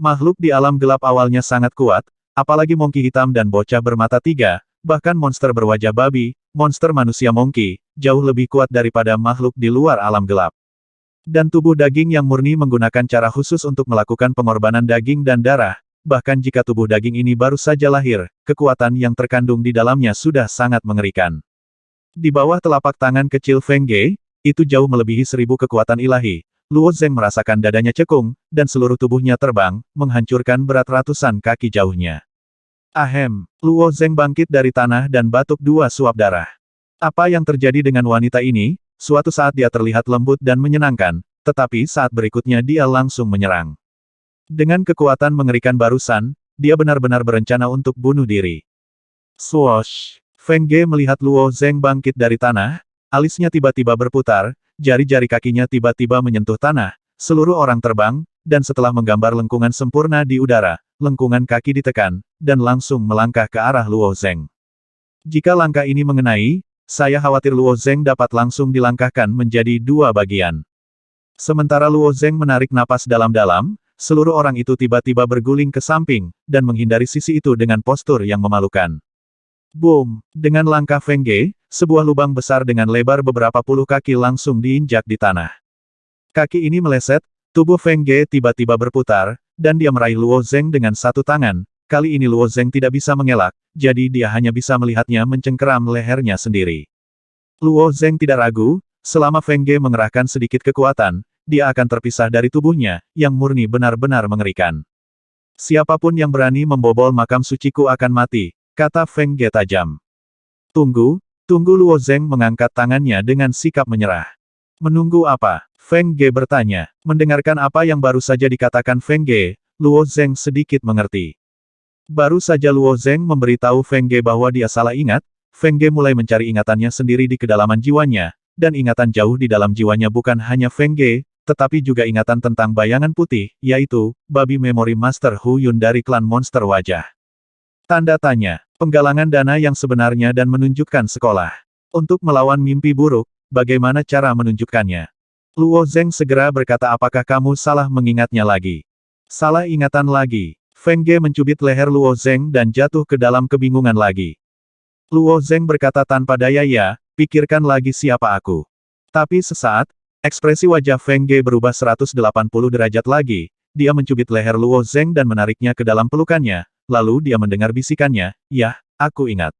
Makhluk di alam gelap awalnya sangat kuat, apalagi Monkey hitam dan bocah bermata tiga, bahkan monster berwajah babi, monster manusia Monkey, jauh lebih kuat daripada makhluk di luar alam gelap. Dan tubuh daging yang murni menggunakan cara khusus untuk melakukan pengorbanan daging dan darah, bahkan jika tubuh daging ini baru saja lahir, kekuatan yang terkandung di dalamnya sudah sangat mengerikan. Di bawah telapak tangan kecil Feng Ge, itu jauh melebihi 1000 kekuatan ilahi. Luo Zeng merasakan dadanya cekung, dan seluruh tubuhnya terbang, menghancurkan berat ratusan kaki jauhnya. Ahem, Luo Zeng bangkit dari tanah dan batuk 2 suap darah. Apa yang terjadi dengan wanita ini? Suatu saat dia terlihat lembut dan menyenangkan, tetapi saat berikutnya dia langsung menyerang. Dengan kekuatan mengerikan barusan, dia benar-benar berencana untuk bunuh diri. Swoosh! Feng Ge melihat Luo Zeng bangkit dari tanah, alisnya tiba-tiba berputar, jari-jari kakinya tiba-tiba menyentuh tanah, seluruh orang terbang, dan setelah menggambar lengkungan sempurna di udara, lengkungan kaki ditekan, dan langsung melangkah ke arah Luo Zeng. Jika langkah ini mengenai, saya khawatir Luo Zeng dapat langsung dilangkahkan menjadi 2 bagian. Sementara Luo Zeng menarik napas dalam-dalam, seluruh orang itu tiba-tiba berguling ke samping, dan menghindari sisi itu dengan postur yang memalukan. Boom! Dengan langkah Feng Ge, sebuah lubang besar dengan lebar beberapa puluh kaki langsung diinjak di tanah. Kaki ini meleset, tubuh Feng Ge tiba-tiba berputar, dan dia meraih Luo Zeng dengan satu tangan. Kali ini Luo Zeng tidak bisa mengelak, jadi dia hanya bisa melihatnya mencengkeram lehernya sendiri. Luo Zeng tidak ragu, selama Feng Ge mengerahkan sedikit kekuatan, dia akan terpisah dari tubuhnya, yang murni benar-benar mengerikan. Siapapun yang berani membobol makam suciku akan mati, kata Feng Ge tajam. Tunggu Luo Zeng mengangkat tangannya dengan sikap menyerah. Menunggu apa? Feng Ge bertanya. Mendengarkan apa yang baru saja dikatakan Feng Ge, Luo Zeng sedikit mengerti. Baru saja Luo Zeng memberitahu Feng Ge bahwa dia salah ingat, Feng Ge mulai mencari ingatannya sendiri di kedalaman jiwanya, dan ingatan jauh di dalam jiwanya bukan hanya Feng Ge, tetapi juga ingatan tentang bayangan putih, yaitu, babi memori Master Hu Yun dari klan monster wajah. Tanda tanya, penggalangan dana yang sebenarnya dan menunjukkan sekolah. Untuk melawan mimpi buruk, bagaimana cara menunjukkannya? Luo Zeng segera berkata apakah kamu salah mengingatnya lagi? Salah ingatan lagi. Feng Ge mencubit leher Luo Zeng dan jatuh ke dalam kebingungan lagi. Luo Zeng berkata tanpa daya ya, pikirkan lagi siapa aku. Tapi sesaat, ekspresi wajah Feng Ge berubah 180 derajat lagi, dia mencubit leher Luo Zeng dan menariknya ke dalam pelukannya. Lalu dia mendengar bisikannya, "Yah, aku ingat.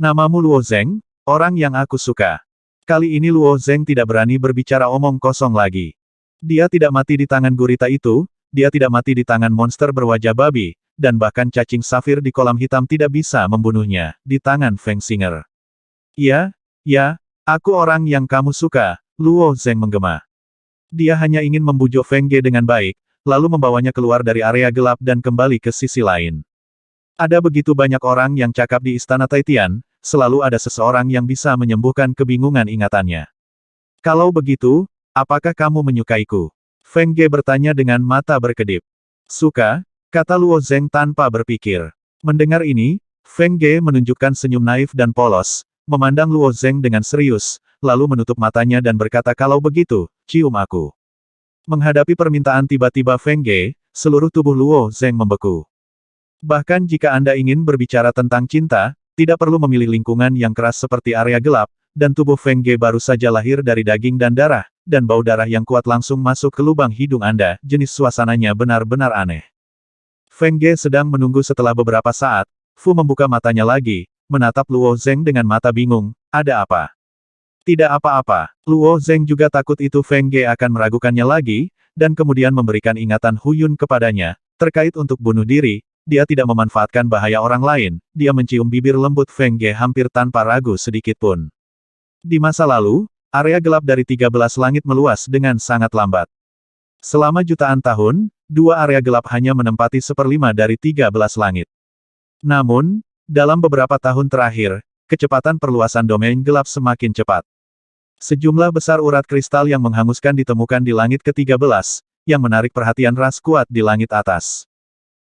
Namamu Luo Zeng, orang yang aku suka." Kali ini Luo Zeng tidak berani berbicara omong kosong lagi. Dia tidak mati di tangan gurita itu, dia tidak mati di tangan monster berwajah babi, dan bahkan cacing safir di kolam hitam tidak bisa membunuhnya, di tangan Feng Singer. Ya, aku orang yang kamu suka, Luo Zeng menggema. Dia hanya ingin membujuk Feng Ge dengan baik, lalu membawanya keluar dari area gelap dan kembali ke sisi lain. Ada begitu banyak orang yang cakap di Istana Taitian, selalu ada seseorang yang bisa menyembuhkan kebingungan ingatannya. Kalau begitu, apakah kamu menyukaiku? Feng Ge bertanya dengan mata berkedip. Suka, kata Luo Zeng tanpa berpikir. Mendengar ini, Feng Ge menunjukkan senyum naif dan polos, memandang Luo Zeng dengan serius, lalu menutup matanya dan berkata kalau begitu, cium aku. Menghadapi permintaan tiba-tiba Feng Ge, seluruh tubuh Luo Zeng membeku. Bahkan jika Anda ingin berbicara tentang cinta, tidak perlu memilih lingkungan yang keras seperti area gelap, dan tubuh Feng Ge baru saja lahir dari daging dan darah, dan bau darah yang kuat langsung masuk ke lubang hidung Anda, jenis suasananya benar-benar aneh. Feng Ge sedang menunggu setelah beberapa saat, Fu membuka matanya lagi, menatap Luo Zeng dengan mata bingung, ada apa? Tidak apa-apa. Luo Zeng juga takut itu Feng Ge akan meragukannya lagi, dan kemudian memberikan ingatan Huyun kepadanya, terkait untuk bunuh diri, dia tidak memanfaatkan bahaya orang lain, dia mencium bibir lembut Feng Ge hampir tanpa ragu sedikitpun. Di masa lalu, area gelap dari 13 langit meluas dengan sangat lambat. Selama jutaan tahun, dua area gelap hanya menempati 1/5 dari 13 langit. Namun, dalam beberapa tahun terakhir, kecepatan perluasan domain gelap semakin cepat. Sejumlah besar urat kristal yang menghanguskan ditemukan di langit ke-13, yang menarik perhatian ras kuat di langit atas.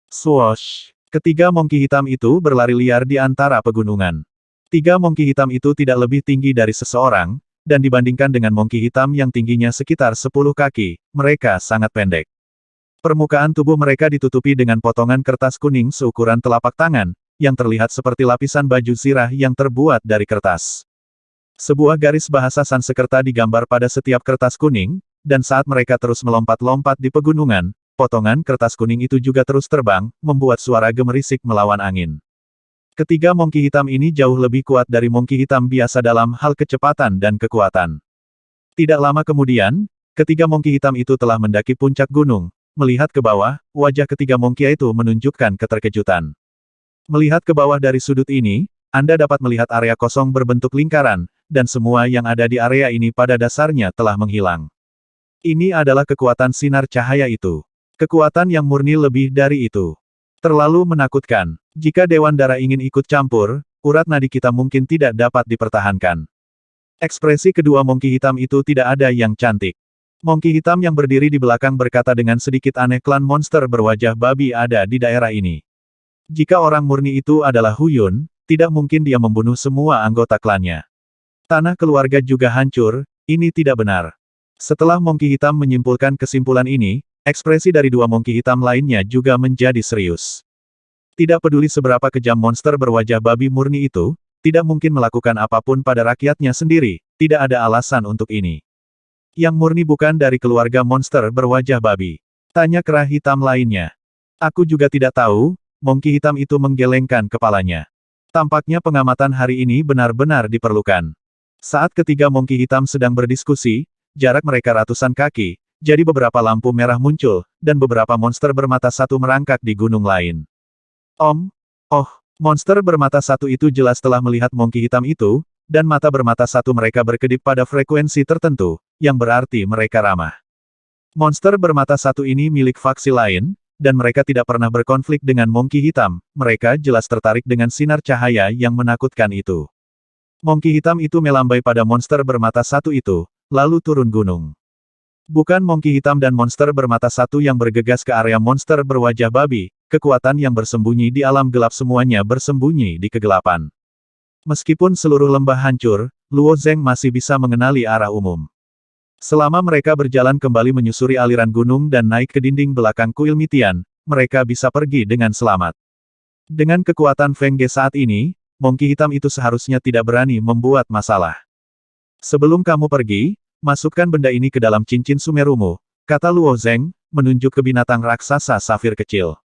Swoosh! Ketiga mongki hitam itu berlari liar di antara pegunungan. Tiga mongki hitam itu tidak lebih tinggi dari seseorang, dan dibandingkan dengan mongki hitam yang tingginya sekitar 10 kaki, mereka sangat pendek. Permukaan tubuh mereka ditutupi dengan potongan kertas kuning seukuran telapak tangan, yang terlihat seperti lapisan baju zirah yang terbuat dari kertas. Sebuah garis bahasa Sanskerta digambar pada setiap kertas kuning, dan saat mereka terus melompat-lompat di pegunungan, potongan kertas kuning itu juga terus terbang, membuat suara gemerisik melawan angin. Ketiga mongki hitam ini jauh lebih kuat dari mongki hitam biasa dalam hal kecepatan dan kekuatan. Tidak lama kemudian, ketiga mongki hitam itu telah mendaki puncak gunung. Melihat ke bawah, wajah ketiga mongki itu menunjukkan keterkejutan. Melihat ke bawah dari sudut ini, Anda dapat melihat area kosong berbentuk lingkaran, dan semua yang ada di area ini pada dasarnya telah menghilang. Ini adalah kekuatan sinar cahaya itu. Kekuatan yang murni lebih dari itu. Terlalu menakutkan. Jika Dewan Darah ingin ikut campur, urat nadi kita mungkin tidak dapat dipertahankan. Ekspresi kedua mongki hitam itu tidak ada yang cantik. Mongki hitam yang berdiri di belakang berkata dengan sedikit aneh, klan monster berwajah babi ada di daerah ini. Jika orang murni itu adalah Huyun, tidak mungkin dia membunuh semua anggota klannya. Tanah keluarga juga hancur, ini tidak benar. Setelah mongki hitam menyimpulkan kesimpulan ini, ekspresi dari dua mongki hitam lainnya juga menjadi serius. Tidak peduli seberapa kejam monster berwajah babi murni itu, tidak mungkin melakukan apapun pada rakyatnya sendiri, tidak ada alasan untuk ini. Yang murni bukan dari keluarga monster berwajah babi. Tanya kera hitam lainnya. Aku juga tidak tahu, mongki hitam itu menggelengkan kepalanya. Tampaknya pengamatan hari ini benar-benar diperlukan. Saat ketiga mongki hitam sedang berdiskusi, jarak mereka ratusan kaki, jadi beberapa lampu merah muncul, dan beberapa monster bermata satu merangkak di gunung lain. Monster bermata satu itu jelas telah melihat mongki hitam itu, dan mata bermata satu mereka berkedip pada frekuensi tertentu, yang berarti mereka ramah. Monster bermata satu ini milik faksi lain, dan mereka tidak pernah berkonflik dengan mongki hitam, mereka jelas tertarik dengan sinar cahaya yang menakutkan itu. Mongki hitam itu melambai pada monster bermata satu itu, lalu turun gunung. Bukan mongki hitam dan monster bermata satu yang bergegas ke area monster berwajah babi, kekuatan yang bersembunyi di alam gelap semuanya bersembunyi di kegelapan. Meskipun seluruh lembah hancur, Luo Zeng masih bisa mengenali arah umum. Selama mereka berjalan kembali menyusuri aliran gunung dan naik ke dinding belakang kuil Mitian, mereka bisa pergi dengan selamat. Dengan kekuatan Feng Ge saat ini, mongki hitam itu seharusnya tidak berani membuat masalah. Sebelum kamu pergi, masukkan benda ini ke dalam cincin sumerumu, kata Luo Zeng, menunjuk ke binatang raksasa safir kecil.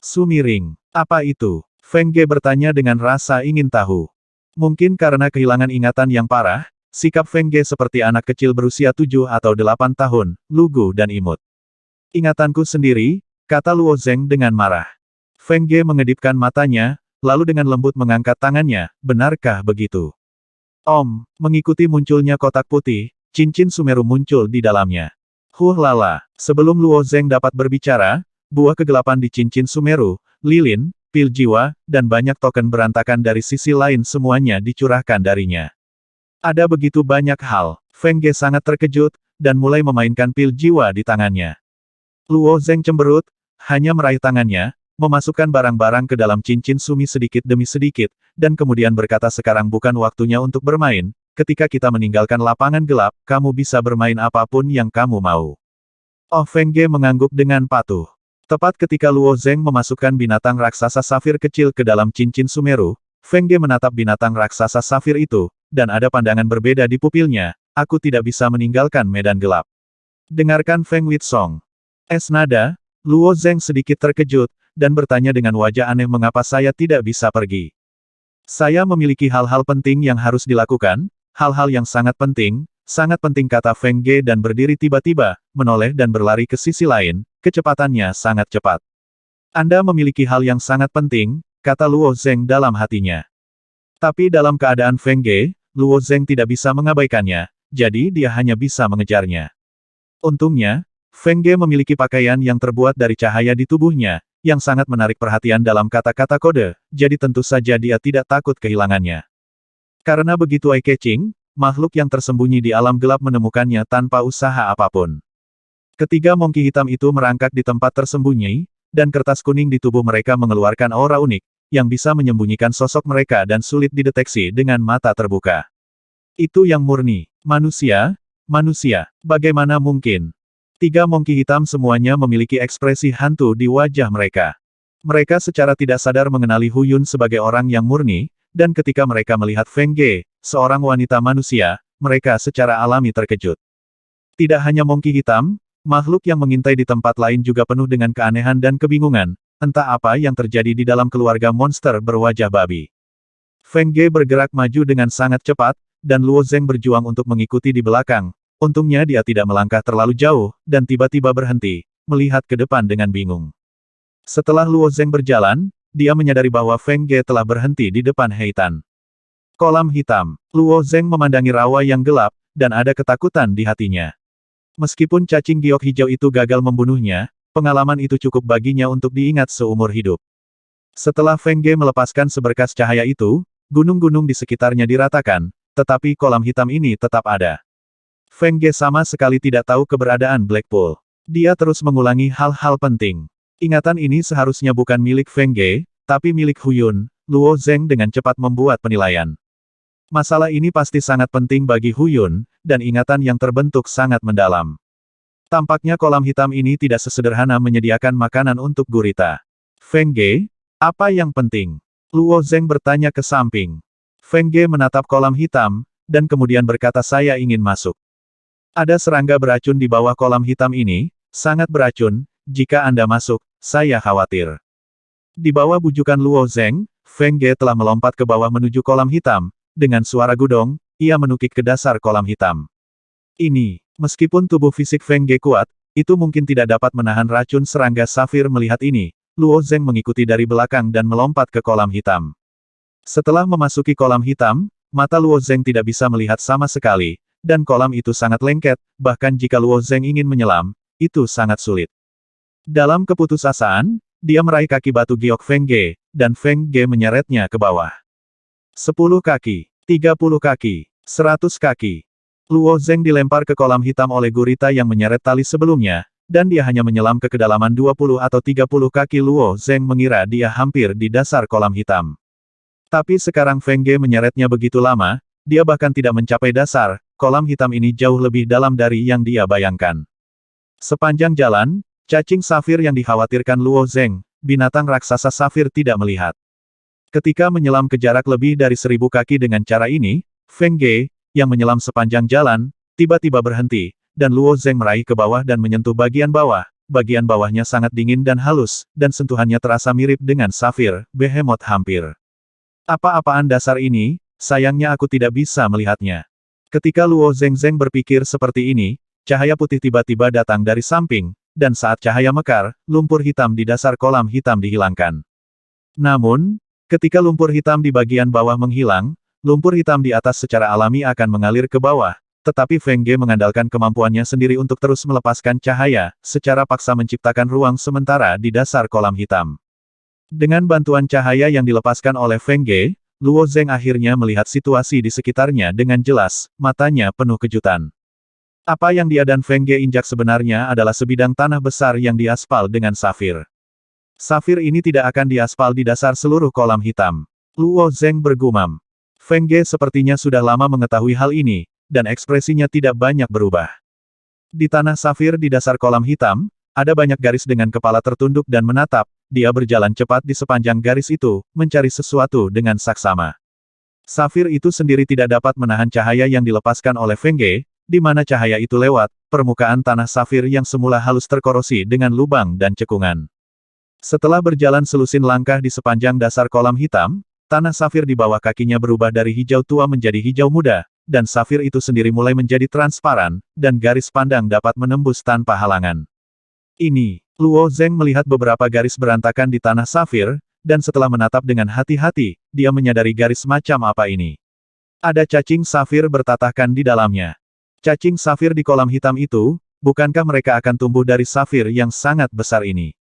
Sumiring, apa itu? Feng Ge bertanya dengan rasa ingin tahu. Mungkin karena kehilangan ingatan yang parah, sikap Feng Ge seperti anak kecil berusia 7 atau 8 tahun, lugu dan imut. Ingatanku sendiri, kata Luo Zeng dengan marah. Feng Ge mengedipkan matanya, lalu dengan lembut mengangkat tangannya, benarkah begitu? Mengikuti munculnya kotak putih, cincin Sumeru muncul di dalamnya. Lala, sebelum Luo Zeng dapat berbicara, buah kegelapan di cincin Sumeru, lilin, pil jiwa, dan banyak token berantakan dari sisi lain semuanya dicurahkan darinya. Ada begitu banyak hal, Feng Ge sangat terkejut, dan mulai memainkan pil jiwa di tangannya. Luo Zeng cemberut, hanya meraih tangannya, memasukkan barang-barang ke dalam cincin sumi sedikit demi sedikit, dan kemudian berkata sekarang bukan waktunya untuk bermain, ketika kita meninggalkan lapangan gelap, kamu bisa bermain apapun yang kamu mau. Feng Ge mengangguk dengan patuh. Tepat ketika Luo Zeng memasukkan binatang raksasa safir kecil ke dalam cincin Sumeru, Feng Ge menatap binatang raksasa safir itu, dan ada pandangan berbeda di pupilnya, aku tidak bisa meninggalkan medan gelap. Dengarkan Feng Witsong. Es nada, Luo Zeng sedikit terkejut, dan bertanya dengan wajah aneh mengapa saya tidak bisa pergi. Saya memiliki hal-hal penting yang harus dilakukan, hal-hal yang sangat penting kata Feng Ge dan berdiri tiba-tiba, menoleh dan berlari ke sisi lain, kecepatannya sangat cepat. Anda memiliki hal yang sangat penting, kata Luo Zeng dalam hatinya. Tapi dalam keadaan Feng Ge, Luo Zeng tidak bisa mengabaikannya, jadi dia hanya bisa mengejarnya. Untungnya, Feng Ge memiliki pakaian yang terbuat dari cahaya di tubuhnya, yang sangat menarik perhatian dalam kata-kata kode, jadi tentu saja dia tidak takut kehilangannya. Karena begitu eye-catching, makhluk yang tersembunyi di alam gelap menemukannya tanpa usaha apapun. Ketiga monkey hitam itu merangkak di tempat tersembunyi, dan kertas kuning di tubuh mereka mengeluarkan aura unik, yang bisa menyembunyikan sosok mereka dan sulit dideteksi dengan mata terbuka. Itu yang murni. Manusia? Bagaimana mungkin? Tiga monkey hitam semuanya memiliki ekspresi hantu di wajah mereka. Mereka secara tidak sadar mengenali Hu Yun sebagai orang yang murni, dan ketika mereka melihat Feng Ge, seorang wanita manusia, mereka secara alami terkejut. Tidak hanya monkey hitam, makhluk yang mengintai di tempat lain juga penuh dengan keanehan dan kebingungan, entah apa yang terjadi di dalam keluarga monster berwajah babi. Feng Ge bergerak maju dengan sangat cepat, dan Luo Zeng berjuang untuk mengikuti di belakang. Untungnya dia tidak melangkah terlalu jauh, dan tiba-tiba berhenti, melihat ke depan dengan bingung. Setelah Luo Zeng berjalan, dia menyadari bahwa Feng Ge telah berhenti di depan Heitan. Kolam hitam. Luo Zeng memandangi rawa yang gelap, dan ada ketakutan di hatinya. Meskipun cacing giok hijau itu gagal membunuhnya, pengalaman itu cukup baginya untuk diingat seumur hidup. Setelah Feng Ge melepaskan seberkas cahaya itu, gunung-gunung di sekitarnya diratakan, tetapi kolam hitam ini tetap ada. Feng Ge sama sekali tidak tahu keberadaan Blackpool. Dia terus mengulangi hal-hal penting. Ingatan ini seharusnya bukan milik Feng Ge, tapi milik Hu Yun. Luo Zeng dengan cepat membuat penilaian. Masalah ini pasti sangat penting bagi Hu Yun, dan ingatan yang terbentuk sangat mendalam. Tampaknya kolam hitam ini tidak sesederhana menyediakan makanan untuk gurita. Feng Ge, apa yang penting? Luo Zeng bertanya ke samping. Feng Ge menatap kolam hitam, dan kemudian berkata saya ingin masuk. Ada serangga beracun di bawah kolam hitam ini, sangat beracun, jika Anda masuk, saya khawatir. Di bawah bujukan Luo Zeng, Feng Ge telah melompat ke bawah menuju kolam hitam. Dengan suara gudong, ia menukik ke dasar kolam hitam. Ini, meskipun tubuh fisik Feng Ge kuat, itu mungkin tidak dapat menahan racun serangga safir. Melihat ini, Luo Zeng mengikuti dari belakang dan melompat ke kolam hitam. Setelah memasuki kolam hitam, mata Luo Zeng tidak bisa melihat sama sekali, dan kolam itu sangat lengket, bahkan jika Luo Zeng ingin menyelam, itu sangat sulit. Dalam keputusasaan, dia meraih kaki batu giok Feng Ge, dan Feng Ge menyeretnya ke bawah. 10 kaki, 30 kaki, 100 kaki. Luo Zeng dilempar ke kolam hitam oleh gurita yang menyeret tali sebelumnya, dan dia hanya menyelam ke kedalaman 20 atau 30 kaki. Luo Zeng mengira dia hampir di dasar kolam hitam. Tapi sekarang Feng Ge menyeretnya begitu lama, dia bahkan tidak mencapai dasar, kolam hitam ini jauh lebih dalam dari yang dia bayangkan. Sepanjang jalan, cacing safir yang dikhawatirkan Luo Zeng, binatang raksasa safir tidak melihat. Ketika menyelam ke jarak lebih dari 1000 kaki dengan cara ini, Feng Ge, yang menyelam sepanjang jalan, tiba-tiba berhenti, dan Luo Zeng meraih ke bawah dan menyentuh bagian bawah. Bagian bawahnya sangat dingin dan halus, dan sentuhannya terasa mirip dengan safir, behemoth hampir. Apa-apaan dasar ini, sayangnya aku tidak bisa melihatnya. Ketika Luo Zeng berpikir seperti ini, cahaya putih tiba-tiba datang dari samping, dan saat cahaya mekar, lumpur hitam di dasar kolam hitam dihilangkan. Namun, ketika lumpur hitam di bagian bawah menghilang, lumpur hitam di atas secara alami akan mengalir ke bawah, tetapi Feng Ge mengandalkan kemampuannya sendiri untuk terus melepaskan cahaya, secara paksa menciptakan ruang sementara di dasar kolam hitam. Dengan bantuan cahaya yang dilepaskan oleh Feng Ge, Luo Zeng akhirnya melihat situasi di sekitarnya dengan jelas, matanya penuh kejutan. Apa yang dia dan Feng Ge injak sebenarnya adalah sebidang tanah besar yang diaspal dengan safir. Safir ini tidak akan diaspal di dasar seluruh kolam hitam. Luo Zeng bergumam. Feng Ge sepertinya sudah lama mengetahui hal ini, dan ekspresinya tidak banyak berubah. Di tanah safir di dasar kolam hitam, ada banyak garis dengan kepala tertunduk dan menatap. Dia berjalan cepat di sepanjang garis itu, mencari sesuatu dengan saksama. Safir itu sendiri tidak dapat menahan cahaya yang dilepaskan oleh Feng Ge, di mana cahaya itu lewat, permukaan tanah safir yang semula halus terkorosi dengan lubang dan cekungan. Setelah berjalan selusin langkah di sepanjang dasar kolam hitam, tanah safir di bawah kakinya berubah dari hijau tua menjadi hijau muda, dan safir itu sendiri mulai menjadi transparan, dan garis pandang dapat menembus tanpa halangan. Ini, Luo Zeng melihat beberapa garis berantakan di tanah safir, dan setelah menatap dengan hati-hati, dia menyadari garis macam apa ini. Ada cacing safir bertatahkan di dalamnya. Cacing safir di kolam hitam itu, bukankah mereka akan tumbuh dari safir yang sangat besar ini?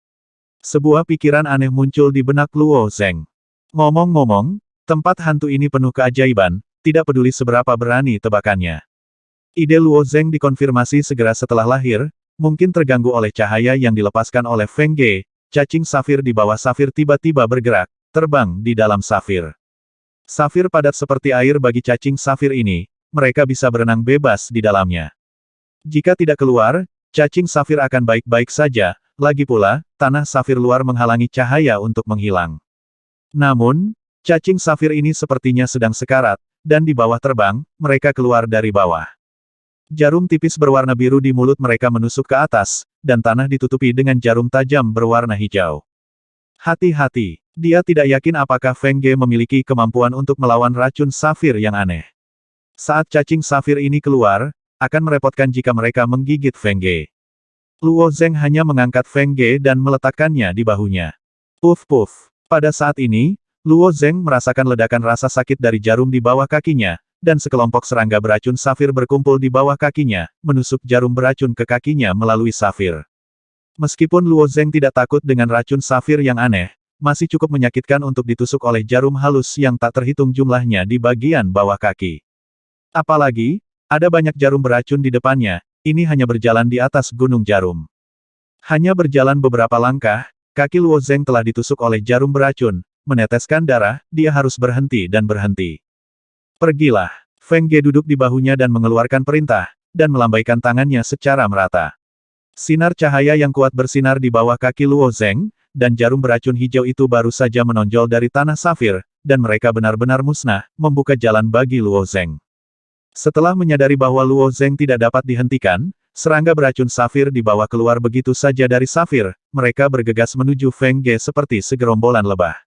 Sebuah pikiran aneh muncul di benak Luo Zeng. Ngomong-ngomong, tempat hantu ini penuh keajaiban, tidak peduli seberapa berani tebakannya. Ide Luo Zeng dikonfirmasi segera setelah lahir, mungkin terganggu oleh cahaya yang dilepaskan oleh Feng Ge. Cacing safir di bawah safir tiba-tiba bergerak, terbang di dalam safir. Safir padat seperti air bagi cacing safir ini, mereka bisa berenang bebas di dalamnya. Jika tidak keluar, cacing safir akan baik-baik saja, lagi pula, tanah safir luar menghalangi cahaya untuk menghilang. Namun, cacing safir ini sepertinya sedang sekarat, dan di bawah terbang, mereka keluar dari bawah. Jarum tipis berwarna biru di mulut mereka menusuk ke atas, dan tanah ditutupi dengan jarum tajam berwarna hijau. Hati-hati, dia tidak yakin apakah Feng Ge memiliki kemampuan untuk melawan racun safir yang aneh. Saat cacing safir ini keluar, akan merepotkan jika mereka menggigit Feng Ge. Luo Zeng hanya mengangkat Feng Ge dan meletakkannya di bahunya. Puff-puff. Pada saat ini, Luo Zeng merasakan ledakan rasa sakit dari jarum di bawah kakinya, dan sekelompok serangga beracun safir berkumpul di bawah kakinya, menusuk jarum beracun ke kakinya melalui safir. Meskipun Luo Zeng tidak takut dengan racun safir yang aneh, masih cukup menyakitkan untuk ditusuk oleh jarum halus yang tak terhitung jumlahnya di bagian bawah kaki. Apalagi, ada banyak jarum beracun di depannya, ini hanya berjalan di atas gunung jarum. Hanya berjalan beberapa langkah, kaki Luo Zeng telah ditusuk oleh jarum beracun, meneteskan darah, dia harus berhenti dan berhenti. Pergilah. Feng Ge duduk di bahunya dan mengeluarkan perintah, dan melambaikan tangannya secara merata. Sinar cahaya yang kuat bersinar di bawah kaki Luo Zeng, dan jarum beracun hijau itu baru saja menonjol dari tanah safir, dan mereka benar-benar musnah, membuka jalan bagi Luo Zeng. Setelah menyadari bahwa Luo Zeng tidak dapat dihentikan, serangga beracun safir di bawah keluar begitu saja dari safir, mereka bergegas menuju Feng Ge seperti segerombolan lebah.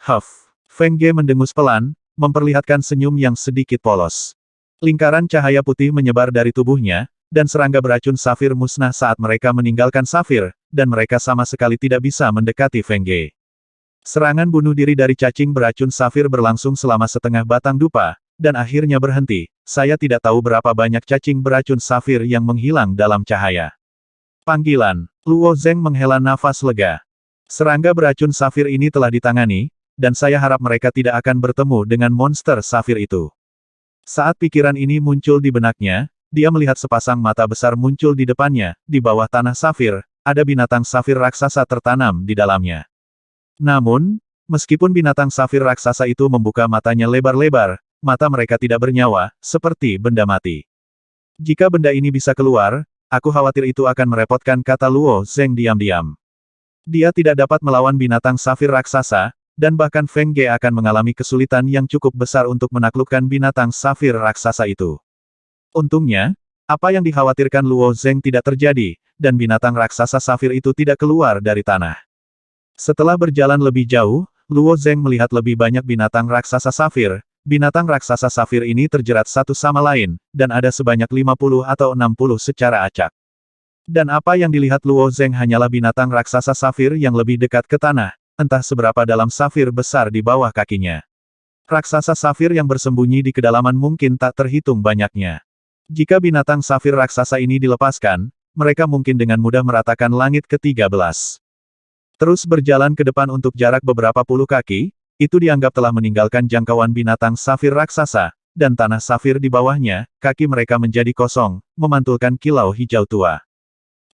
Huff. Feng Ge mendengus pelan, memperlihatkan senyum yang sedikit polos. Lingkaran cahaya putih menyebar dari tubuhnya, dan serangga beracun safir musnah saat mereka meninggalkan safir, dan mereka sama sekali tidak bisa mendekati Feng Ge. Serangan bunuh diri dari cacing beracun safir berlangsung selama setengah batang dupa, dan akhirnya berhenti. Saya tidak tahu berapa banyak cacing beracun safir yang menghilang dalam cahaya. Panggilan. Luo Zeng menghela nafas lega. Serangga beracun safir ini telah ditangani, dan saya harap mereka tidak akan bertemu dengan monster safir itu. Saat pikiran ini muncul di benaknya, dia melihat sepasang mata besar muncul di depannya, di bawah tanah safir, ada binatang safir raksasa tertanam di dalamnya. Namun, meskipun binatang safir raksasa itu membuka matanya lebar-lebar, mata mereka tidak bernyawa, seperti benda mati. Jika benda ini bisa keluar, aku khawatir itu akan merepotkan, kata Luo Zeng diam-diam. Dia tidak dapat melawan binatang safir raksasa, dan bahkan Feng Ge akan mengalami kesulitan yang cukup besar untuk menaklukkan binatang safir raksasa itu. Untungnya, apa yang dikhawatirkan Luo Zeng tidak terjadi, dan binatang raksasa safir itu tidak keluar dari tanah. Setelah berjalan lebih jauh, Luo Zeng melihat lebih banyak binatang raksasa safir. Binatang raksasa safir ini terjerat satu sama lain, dan ada sebanyak 50 atau 60 secara acak. Dan apa yang dilihat Luo Zeng hanyalah binatang raksasa safir yang lebih dekat ke tanah, entah seberapa dalam safir besar di bawah kakinya. Raksasa safir yang bersembunyi di kedalaman mungkin tak terhitung banyaknya. Jika binatang safir raksasa ini dilepaskan, mereka mungkin dengan mudah meratakan langit ke-13. Terus berjalan ke depan untuk jarak beberapa puluh kaki, itu dianggap telah meninggalkan jangkauan binatang safir raksasa, dan tanah safir di bawahnya, kaki mereka menjadi kosong, memantulkan kilau hijau tua.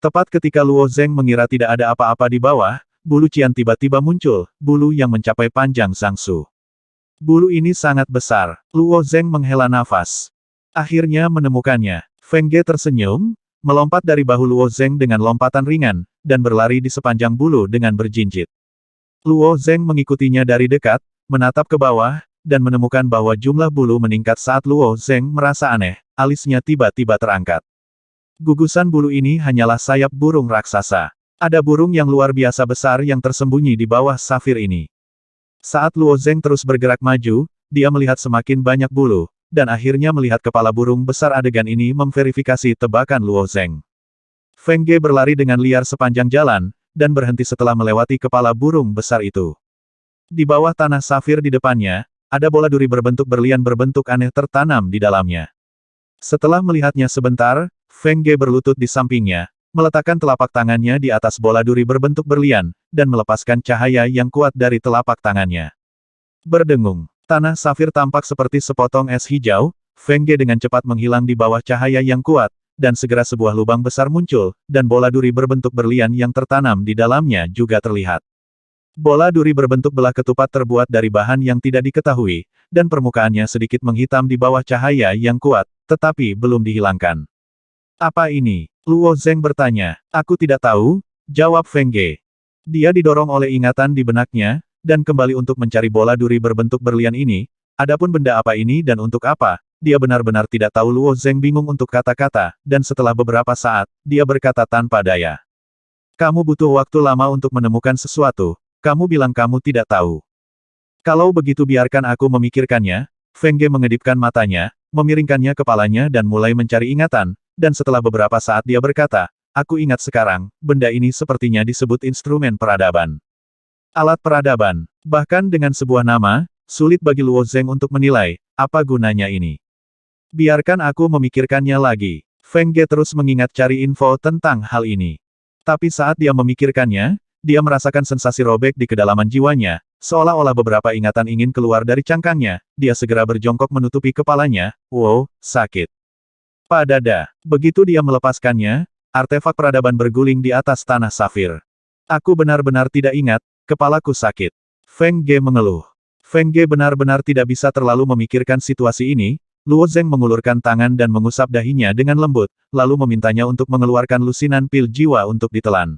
Tepat ketika Luo Zeng mengira tidak ada apa-apa di bawah, bulu Qian tiba-tiba muncul, bulu yang mencapai panjang Zhangsu. Bulu ini sangat besar. Luo Zeng menghela nafas. Akhirnya menemukannya. Feng Ge tersenyum, melompat dari bahu Luo Zeng dengan lompatan ringan, dan berlari di sepanjang bulu dengan berjinjit. Luo Zeng mengikutinya dari dekat, menatap ke bawah, dan menemukan bahwa jumlah bulu meningkat saat Luo Zeng merasa aneh, alisnya tiba-tiba terangkat. Gugusan bulu ini hanyalah sayap burung raksasa. Ada burung yang luar biasa besar yang tersembunyi di bawah safir ini. Saat Luo Zeng terus bergerak maju, dia melihat semakin banyak bulu, dan akhirnya melihat kepala burung besar. Adegan ini memverifikasi tebakan Luo Zeng. Feng Ge berlari dengan liar sepanjang jalan, dan berhenti setelah melewati kepala burung besar itu. Di bawah tanah safir di depannya, ada bola duri berbentuk berlian berbentuk aneh tertanam di dalamnya. Setelah melihatnya sebentar, Feng Ge berlutut di sampingnya, meletakkan telapak tangannya di atas bola duri berbentuk berlian, dan melepaskan cahaya yang kuat dari telapak tangannya. Berdengung, tanah safir tampak seperti sepotong es hijau. Feng Ge dengan cepat menghilang di bawah cahaya yang kuat, dan segera sebuah lubang besar muncul, dan bola duri berbentuk berlian yang tertanam di dalamnya juga terlihat. Bola duri berbentuk belah ketupat terbuat dari bahan yang tidak diketahui, dan permukaannya sedikit menghitam di bawah cahaya yang kuat, tetapi belum dihilangkan. Apa ini? Luo Zeng bertanya. Aku tidak tahu, jawab Feng Ge. Dia didorong oleh ingatan di benaknya, dan kembali untuk mencari bola duri berbentuk berlian ini. Adapun benda apa ini dan untuk apa, dia benar-benar tidak tahu. Luo Zeng bingung untuk kata-kata, dan setelah beberapa saat, dia berkata tanpa daya. Kamu butuh waktu lama untuk menemukan sesuatu. Kamu bilang kamu tidak tahu. Kalau begitu biarkan aku memikirkannya. Feng Ge mengedipkan matanya, memiringkannya kepalanya dan mulai mencari ingatan, dan setelah beberapa saat dia berkata, aku ingat sekarang, benda ini sepertinya disebut instrumen peradaban. Alat peradaban. Bahkan dengan sebuah nama, sulit bagi Luo Zeng untuk menilai, apa gunanya ini. Biarkan aku memikirkannya lagi. Feng Ge terus mengingat cari info tentang hal ini. Tapi saat dia memikirkannya, dia merasakan sensasi robek di kedalaman jiwanya, seolah-olah beberapa ingatan ingin keluar dari cangkangnya. Dia segera berjongkok menutupi kepalanya. Wow, sakit. Padada. Begitu dia melepaskannya, artefak peradaban berguling di atas tanah safir. Aku benar-benar tidak ingat, kepalaku sakit. Feng Ge mengeluh. Feng Ge benar-benar tidak bisa terlalu memikirkan situasi ini. Luo Zeng mengulurkan tangan dan mengusap dahinya dengan lembut, lalu memintanya untuk mengeluarkan lusinan pil jiwa untuk ditelan.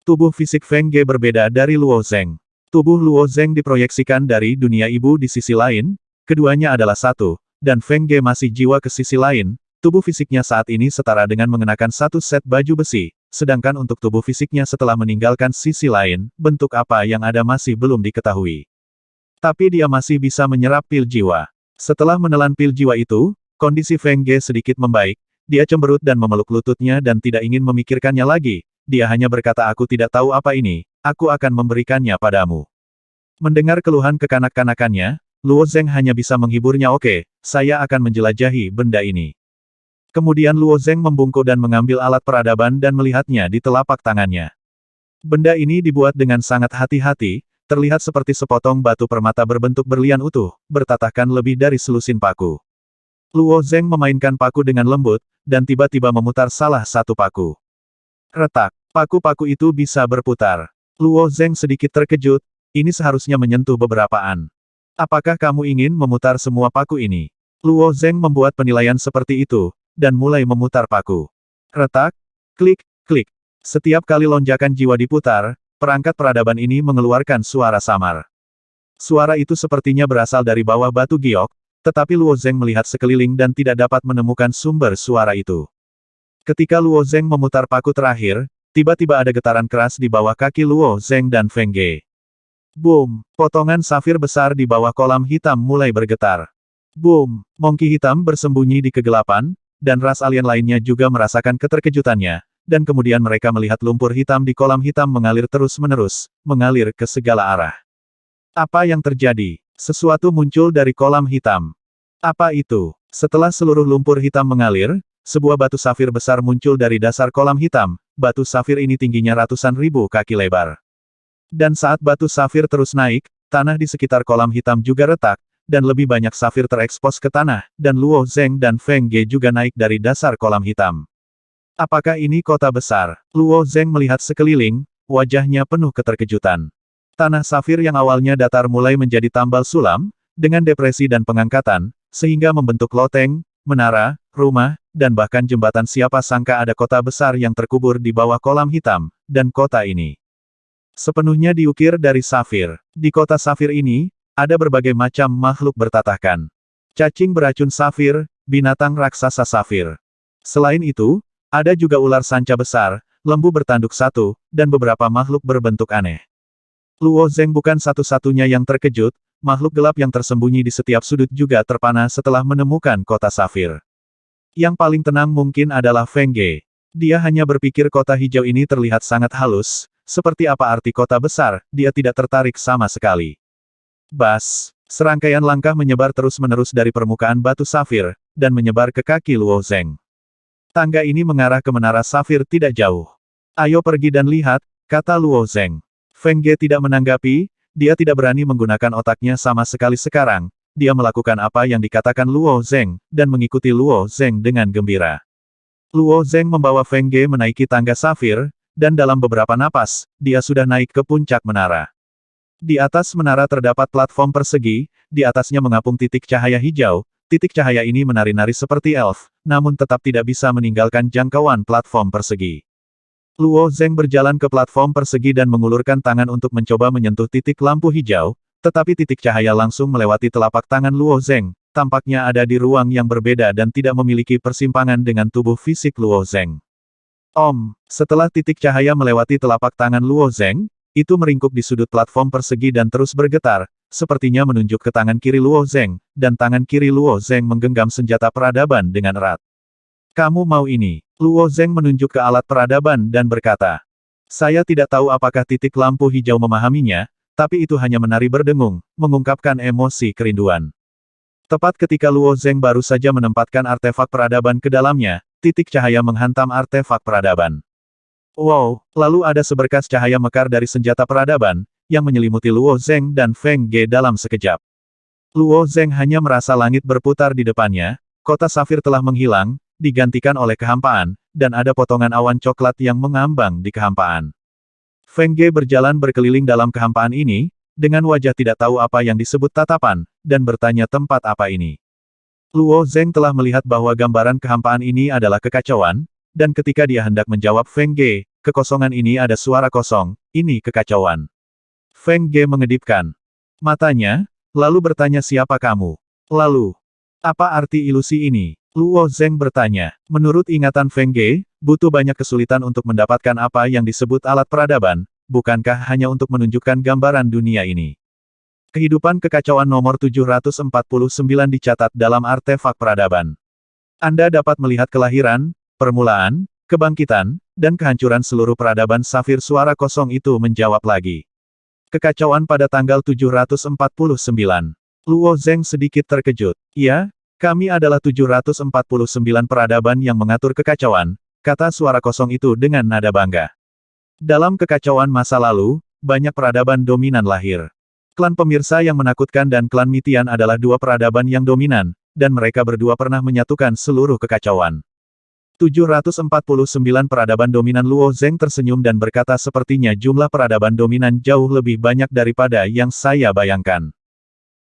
Tubuh fisik Feng Ge berbeda dari Luo Zeng. Tubuh Luo Zeng diproyeksikan dari dunia ibu di sisi lain, keduanya adalah satu, dan Feng Ge masih jiwa ke sisi lain. Tubuh fisiknya saat ini setara dengan mengenakan satu set baju besi, sedangkan untuk tubuh fisiknya setelah meninggalkan sisi lain, bentuk apa yang ada masih belum diketahui. Tapi dia masih bisa menyerap pil jiwa. Setelah menelan pil jiwa itu, kondisi Feng Ge sedikit membaik, dia cemberut dan memeluk lututnya dan tidak ingin memikirkannya lagi. Dia hanya berkata, aku tidak tahu apa ini, aku akan memberikannya padamu. Mendengar keluhan kekanak-kanakannya, Luo Zeng hanya bisa menghiburnya. Oke, saya akan menjelajahi benda ini. Kemudian Luo Zeng membungkuk dan mengambil alat peradaban dan melihatnya di telapak tangannya. Benda ini dibuat dengan sangat hati-hati, terlihat seperti sepotong batu permata berbentuk berlian utuh, bertatahkan lebih dari selusin paku. Luo Zeng memainkan paku dengan lembut, dan tiba-tiba memutar salah satu paku. Retak. Paku-paku itu bisa berputar. Luo Zeng sedikit terkejut, ini seharusnya menyentuh beberapaan. Apakah kamu ingin memutar semua paku ini? Luo Zeng membuat penilaian seperti itu, dan mulai memutar paku. Retak, klik, klik. Setiap kali lonjakan jiwa diputar, perangkat peradaban ini mengeluarkan suara samar. Suara itu sepertinya berasal dari bawah batu giok, tetapi Luo Zeng melihat sekeliling dan tidak dapat menemukan sumber suara itu. Ketika Luo Zeng memutar paku terakhir, tiba-tiba ada getaran keras di bawah kaki Luo Zeng dan Feng Ge. Boom! Potongan safir besar di bawah kolam hitam mulai bergetar. Boom! Monkey hitam bersembunyi di kegelapan, dan ras alien lainnya juga merasakan keterkejutannya, dan kemudian mereka melihat lumpur hitam di kolam hitam mengalir terus-menerus, mengalir ke segala arah. Apa yang terjadi? Sesuatu muncul dari kolam hitam. Apa itu? Setelah seluruh lumpur hitam mengalir, sebuah batu safir besar muncul dari dasar kolam hitam. Batu safir ini tingginya ratusan ribu kaki lebar. Dan saat batu safir terus naik, tanah di sekitar kolam hitam juga retak, dan lebih banyak safir terekspos ke tanah, dan Luo Zeng dan Feng Ge juga naik dari dasar kolam hitam. Apakah ini kota besar? Luo Zeng melihat sekeliling, wajahnya penuh keterkejutan. Tanah safir yang awalnya datar mulai menjadi tambal sulam, dengan depresi dan pengangkatan, sehingga membentuk loteng, menara, rumah, dan bahkan jembatan. Siapa sangka ada kota besar yang terkubur di bawah kolam hitam, dan kota ini sepenuhnya diukir dari safir. Di kota safir ini, Ada berbagai macam makhluk bertatahkan. Cacing beracun safir, binatang raksasa safir. Selain itu, ada juga ular sanca besar, lembu bertanduk satu, dan beberapa makhluk berbentuk aneh. Luo Zeng bukan satu-satunya yang terkejut, makhluk gelap yang tersembunyi di setiap sudut juga terpana setelah menemukan kota safir. Yang paling tenang mungkin adalah Feng Ge. Dia hanya berpikir kota hijau ini terlihat sangat halus, seperti apa arti kota besar, dia tidak tertarik sama sekali. Bas, serangkaian langkah menyebar terus-menerus dari permukaan batu safir, dan menyebar ke kaki Luo Zeng. Tangga ini mengarah ke menara safir tidak jauh. Ayo pergi dan lihat, kata Luo Zeng. Feng Ge tidak menanggapi, dia tidak berani menggunakan otaknya sama sekali sekarang, dia melakukan apa yang dikatakan Luo Zeng, dan mengikuti Luo Zeng dengan gembira. Luo Zeng membawa Feng Ge menaiki tangga safir, dan dalam beberapa napas, dia sudah naik ke puncak menara. Di atas menara terdapat platform persegi, di atasnya mengapung titik cahaya hijau, titik cahaya ini menari-nari seperti elf, namun tetap tidak bisa meninggalkan jangkauan platform persegi. Luo Zeng berjalan ke platform persegi dan mengulurkan tangan untuk mencoba menyentuh titik lampu hijau, tetapi titik cahaya langsung melewati telapak tangan Luo Zeng, tampaknya ada di ruang yang berbeda dan tidak memiliki persimpangan dengan tubuh fisik Luo Zeng. Setelah titik cahaya melewati telapak tangan Luo Zeng, itu meringkuk di sudut platform persegi dan terus bergetar, sepertinya menunjuk ke tangan kiri Luo Zeng, dan tangan kiri Luo Zeng menggenggam senjata peradaban dengan erat. Kamu mau ini? Luo Zeng menunjuk ke alat peradaban dan berkata. Saya tidak tahu apakah titik lampu hijau memahaminya, tapi itu hanya menari berdengung, mengungkapkan emosi kerinduan. Tepat ketika Luo Zeng baru saja menempatkan artefak peradaban ke dalamnya, titik cahaya menghantam artefak peradaban. Wow, lalu ada seberkas cahaya mekar dari senjata peradaban, yang menyelimuti Luo Zeng dan Feng Ge dalam sekejap. Luo Zeng hanya merasa langit berputar di depannya, kota safir telah menghilang, digantikan oleh kehampaan, dan ada potongan awan coklat yang mengambang di kehampaan. Feng Ge berjalan berkeliling dalam kehampaan ini, dengan wajah tidak tahu apa yang disebut tatapan, dan bertanya tempat apa ini. Luo Zeng telah melihat bahwa gambaran kehampaan ini adalah kekacauan, dan ketika dia hendak menjawab Feng Ge, kekosongan ini ada suara kosong, ini kekacauan. Feng Ge mengedipkan matanya, lalu bertanya siapa kamu? Lalu, apa arti ilusi ini? Luo Zeng bertanya. Menurut ingatan Feng Ge, butuh banyak kesulitan untuk mendapatkan apa yang disebut alat peradaban, bukankah hanya untuk menunjukkan gambaran dunia ini? Kehidupan kekacauan nomor 749 dicatat dalam artefak peradaban. Anda dapat melihat kelahiran, permulaan, kebangkitan, dan kehancuran seluruh peradaban safir. Suara kosong itu menjawab lagi. Kekacauan pada tanggal 749. Luo Zeng sedikit terkejut. Ya, kami adalah 749 peradaban yang mengatur kekacauan, kata suara kosong itu dengan nada bangga. Dalam kekacauan masa lalu, banyak peradaban dominan lahir. Klan pemirsa yang menakutkan dan klan Mitian adalah dua peradaban yang dominan, dan mereka berdua pernah menyatukan seluruh kekacauan. 749 peradaban dominan. Luo Zeng tersenyum dan berkata sepertinya jumlah peradaban dominan jauh lebih banyak daripada yang saya bayangkan.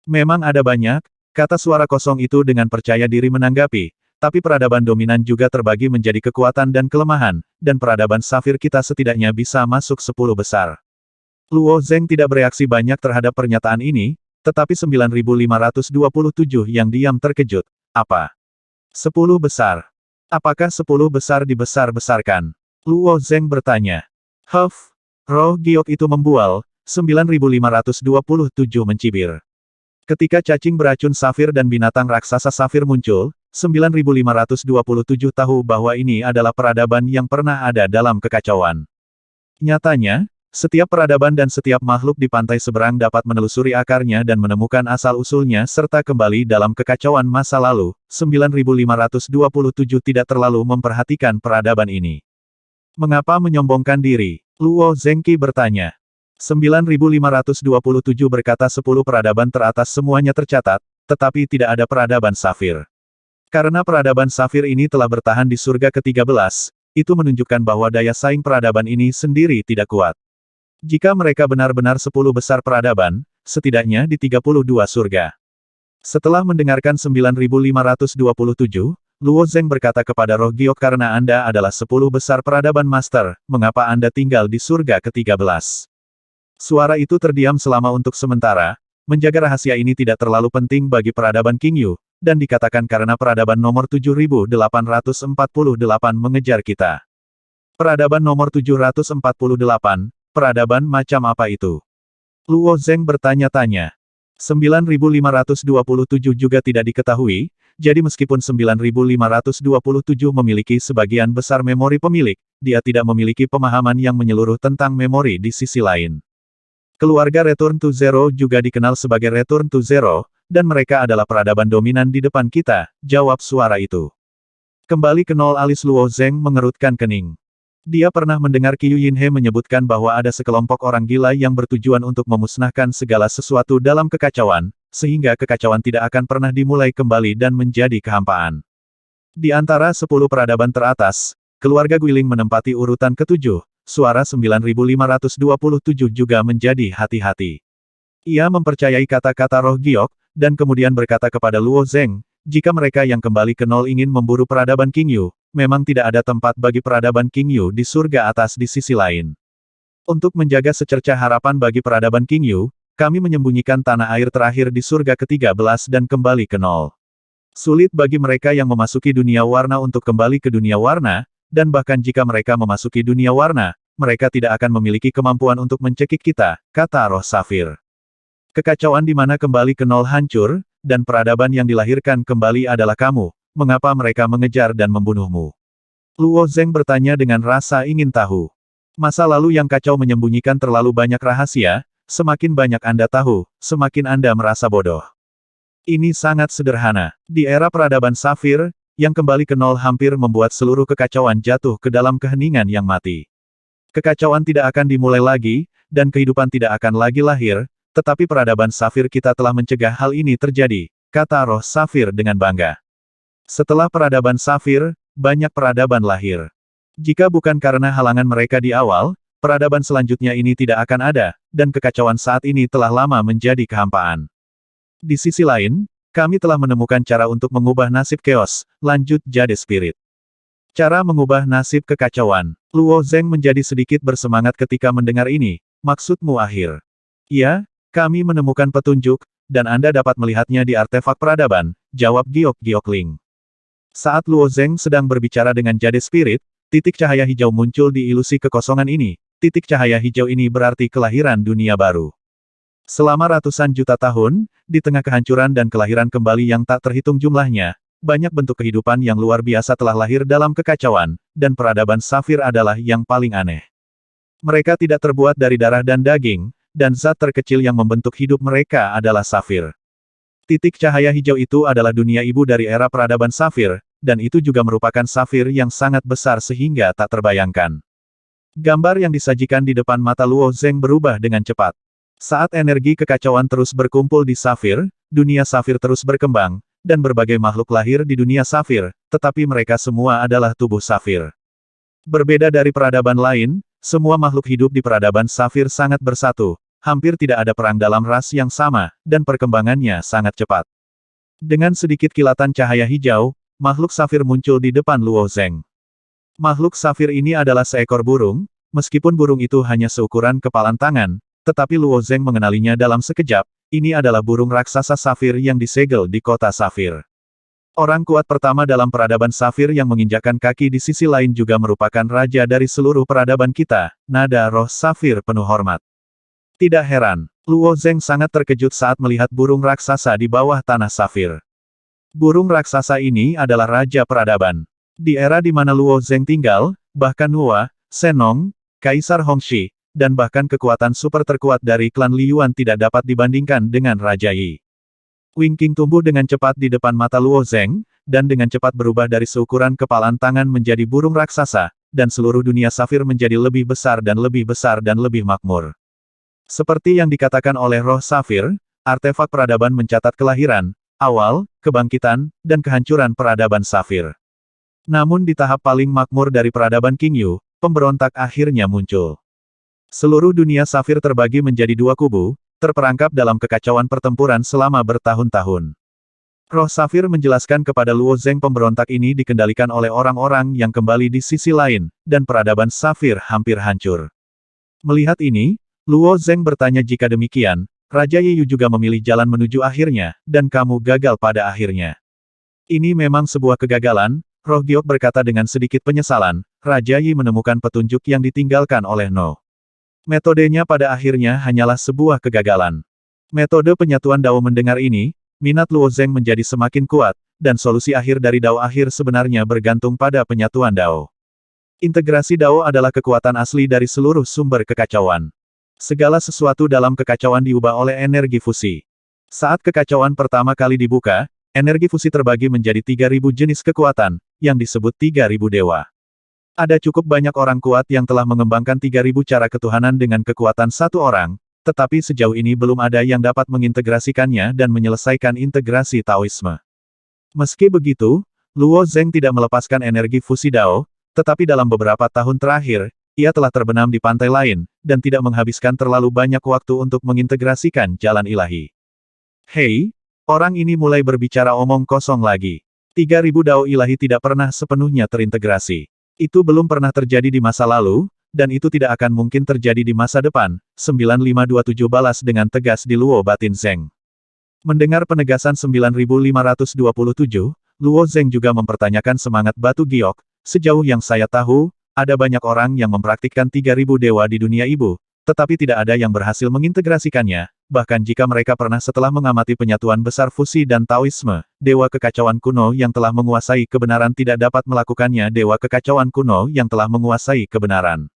Memang ada banyak, kata suara kosong itu dengan percaya diri menanggapi, tapi peradaban dominan juga terbagi menjadi kekuatan dan kelemahan, dan peradaban safir kita setidaknya bisa masuk 10 besar. Luo Zeng tidak bereaksi banyak terhadap pernyataan ini, tetapi 9.527 yang diam terkejut. Apa? 10 besar? Apakah 10 besar dibesar-besarkan? Luo Zeng bertanya. Roh giok itu membual, 9.527 mencibir. Ketika cacing beracun safir dan binatang raksasa safir muncul, 9.527 tahu bahwa ini adalah peradaban yang pernah ada dalam kekacauan. Nyatanya, setiap peradaban dan setiap makhluk di pantai seberang dapat menelusuri akarnya dan menemukan asal-usulnya serta kembali dalam kekacauan masa lalu. 9.527 tidak terlalu memperhatikan peradaban ini. Mengapa menyombongkan diri? Luo Zengqi bertanya. 9.527 berkata 10 peradaban teratas semuanya tercatat, tetapi tidak ada peradaban safir. Karena peradaban safir ini telah bertahan di surga ke-13, itu menunjukkan bahwa daya saing peradaban ini sendiri tidak kuat. Jika mereka benar-benar 10 besar peradaban, setidaknya di 32 surga. Setelah mendengarkan 9.527, Luo Zeng berkata kepada roh giok karena Anda adalah 10 besar peradaban master, mengapa Anda tinggal di surga ke-13? Suara itu terdiam selama untuk sementara, menjaga rahasia ini tidak terlalu penting bagi peradaban King Yu, dan dikatakan karena peradaban nomor 7848 mengejar kita. Peradaban nomor 748, peradaban macam apa itu? Luo Zeng bertanya-tanya. 9527 juga tidak diketahui, jadi meskipun 9527 memiliki sebagian besar memori pemilik, dia tidak memiliki pemahaman yang menyeluruh tentang memori di sisi lain. Keluarga Return to Zero juga dikenal sebagai Return to Zero, dan mereka adalah peradaban dominan di depan kita, jawab suara itu. Kembali ke nol, alis Luo Zeng mengerutkan kening. Dia pernah mendengar Qiu Yinhe menyebutkan bahwa ada sekelompok orang gila yang bertujuan untuk memusnahkan segala sesuatu dalam kekacauan, sehingga kekacauan tidak akan pernah dimulai kembali dan menjadi kehampaan. Di antara 10 peradaban teratas, keluarga Guiling menempati urutan ke-7, suara 9527 juga menjadi hati-hati. Ia mempercayai kata-kata roh giok, dan kemudian berkata kepada Luo Zeng, jika mereka yang kembali ke nol ingin memburu peradaban King Yu, memang tidak ada tempat bagi peradaban King Yu di surga atas di sisi lain. Untuk menjaga secercah harapan bagi peradaban King Yu, kami menyembunyikan tanah air terakhir di surga ke-13 dan kembali ke nol. Sulit bagi mereka yang memasuki dunia warna untuk kembali ke dunia warna, dan bahkan jika mereka memasuki dunia warna, mereka tidak akan memiliki kemampuan untuk mencekik kita, kata roh safir. Kekacauan di mana kembali ke nol hancur, dan peradaban yang dilahirkan kembali adalah kamu. Mengapa mereka mengejar dan membunuhmu? Luo Zeng bertanya dengan rasa ingin tahu. Masa lalu yang kacau menyembunyikan terlalu banyak rahasia, semakin banyak Anda tahu, semakin Anda merasa bodoh. Ini sangat sederhana. Di era peradaban safir, yang kembali ke nol hampir membuat seluruh kekacauan jatuh ke dalam keheningan yang mati. Kekacauan tidak akan dimulai lagi, dan kehidupan tidak akan lagi lahir, tetapi peradaban safir kita telah mencegah hal ini terjadi, kata roh safir dengan bangga. Setelah peradaban safir, banyak peradaban lahir. Jika bukan karena halangan mereka di awal, peradaban selanjutnya ini tidak akan ada, dan kekacauan saat ini telah lama menjadi kehampaan. Di sisi lain, kami telah menemukan cara untuk mengubah nasib chaos, lanjut Jade Spirit. Cara mengubah nasib kekacauan. Luo Zeng menjadi sedikit bersemangat ketika mendengar ini, maksudmu akhir. Ya, kami menemukan petunjuk, dan Anda dapat melihatnya di artefak peradaban, jawab Giok Giokling. Saat Luo Zeng sedang berbicara dengan Jade Spirit, titik cahaya hijau muncul di ilusi kekosongan ini. Titik cahaya hijau ini berarti kelahiran dunia baru. Selama ratusan juta tahun, di tengah kehancuran dan kelahiran kembali yang tak terhitung jumlahnya, banyak bentuk kehidupan yang luar biasa telah lahir dalam kekacauan, dan peradaban safir adalah yang paling aneh. Mereka tidak terbuat dari darah dan daging, dan zat terkecil yang membentuk hidup mereka adalah safir. Titik cahaya hijau itu adalah dunia ibu dari era peradaban safir, dan itu juga merupakan safir yang sangat besar sehingga tak terbayangkan. Gambar yang disajikan di depan mata Luo Zeng berubah dengan cepat. Saat energi kekacauan terus berkumpul di safir, dunia safir terus berkembang, dan berbagai makhluk lahir di dunia safir, tetapi mereka semua adalah tubuh safir. Berbeda dari peradaban lain, semua makhluk hidup di peradaban safir sangat bersatu. Hampir tidak ada perang dalam ras yang sama, dan perkembangannya sangat cepat. Dengan sedikit kilatan cahaya hijau, makhluk safir muncul di depan Luo Zeng. Makhluk safir ini adalah seekor burung, meskipun burung itu hanya seukuran kepalan tangan, tetapi Luo Zeng mengenalinya dalam sekejap, ini adalah burung raksasa safir yang disegel di kota safir. Orang kuat pertama dalam peradaban safir yang menginjakkan kaki di sisi lain juga merupakan raja dari seluruh peradaban kita, nada roh safir penuh hormat. Tidak heran, Luo Zeng sangat terkejut saat melihat burung raksasa di bawah tanah safir. Burung raksasa ini adalah raja peradaban. Di era di mana Luo Zeng tinggal, bahkan Hua, Senong, Kaisar Hongxi, dan bahkan kekuatan super terkuat dari klan Liyuan tidak dapat dibandingkan dengan Raja Yi. Wing King tumbuh dengan cepat di depan mata Luo Zeng, dan dengan cepat berubah dari seukuran kepalan tangan menjadi burung raksasa, dan seluruh dunia safir menjadi lebih besar dan lebih makmur. Seperti yang dikatakan oleh roh safir, artefak peradaban mencatat kelahiran, awal, kebangkitan, dan kehancuran peradaban safir. Namun di tahap paling makmur dari peradaban King Yu, pemberontak akhirnya muncul. Seluruh dunia safir terbagi menjadi dua kubu, terperangkap dalam kekacauan pertempuran selama bertahun-tahun. Roh safir menjelaskan kepada Luo Zeng pemberontak ini dikendalikan oleh orang-orang yang kembali di sisi lain, dan peradaban safir hampir hancur. Melihat ini, Luo Zeng bertanya jika demikian, Raja Yiyu juga memilih jalan menuju akhirnya, dan kamu gagal pada akhirnya. Ini memang sebuah kegagalan, Roh Giok berkata dengan sedikit penyesalan. Raja Yi menemukan petunjuk yang ditinggalkan oleh No. Metodenya pada akhirnya hanyalah sebuah kegagalan. Metode penyatuan Dao mendengar ini, minat Luo Zeng menjadi semakin kuat, dan solusi akhir dari Dao akhir sebenarnya bergantung pada penyatuan Dao. Integrasi Dao adalah kekuatan asli dari seluruh sumber kekacauan. Segala sesuatu dalam kekacauan diubah oleh energi fusi. Saat kekacauan pertama kali dibuka, energi fusi terbagi menjadi 3.000 jenis kekuatan, yang disebut 3.000 dewa. Ada cukup banyak orang kuat yang telah mengembangkan 3.000 cara ketuhanan dengan kekuatan satu orang, tetapi sejauh ini belum ada yang dapat mengintegrasikannya dan menyelesaikan integrasi Taoisme. Meski begitu, Luo Zeng tidak melepaskan energi fusi Dao, tetapi dalam beberapa tahun terakhir, ia telah terbenam di pantai lain, dan tidak menghabiskan terlalu banyak waktu untuk mengintegrasikan jalan ilahi. Hei, orang ini mulai berbicara omong kosong lagi. 3.000 Dao ilahi tidak pernah sepenuhnya terintegrasi. Itu belum pernah terjadi di masa lalu, dan itu tidak akan mungkin terjadi di masa depan, 9527 balas dengan tegas di Luo Batin Zeng. Mendengar penegasan 9527, Luo Zeng juga mempertanyakan semangat Batu Giok. Sejauh yang saya tahu, ada banyak orang yang mempraktikkan 3.000 dewa di dunia ibu, tetapi tidak ada yang berhasil mengintegrasikannya, bahkan jika mereka pernah setelah mengamati penyatuan besar fusi dan Taoisme, dewa kekacauan kuno yang telah menguasai kebenaran tidak dapat melakukannya dewa kekacauan kuno yang telah menguasai kebenaran.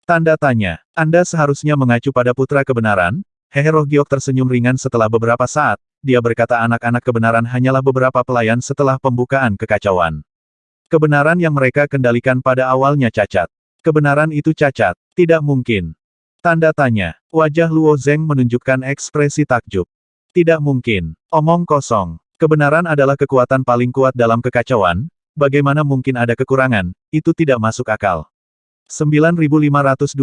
Tanda tanya, Anda seharusnya mengacu pada putra kebenaran? Hehe. Roh Giok tersenyum ringan setelah beberapa saat, dia berkata anak-anak kebenaran hanyalah beberapa pelayan setelah pembukaan kekacauan. Kebenaran yang mereka kendalikan pada awalnya cacat. Kebenaran itu cacat. Tidak mungkin. Tanda tanya. Wajah Luo Zeng menunjukkan ekspresi takjub. Tidak mungkin. Omong kosong. Kebenaran adalah kekuatan paling kuat dalam kekacauan. Bagaimana mungkin ada kekurangan? Itu tidak masuk akal. 9527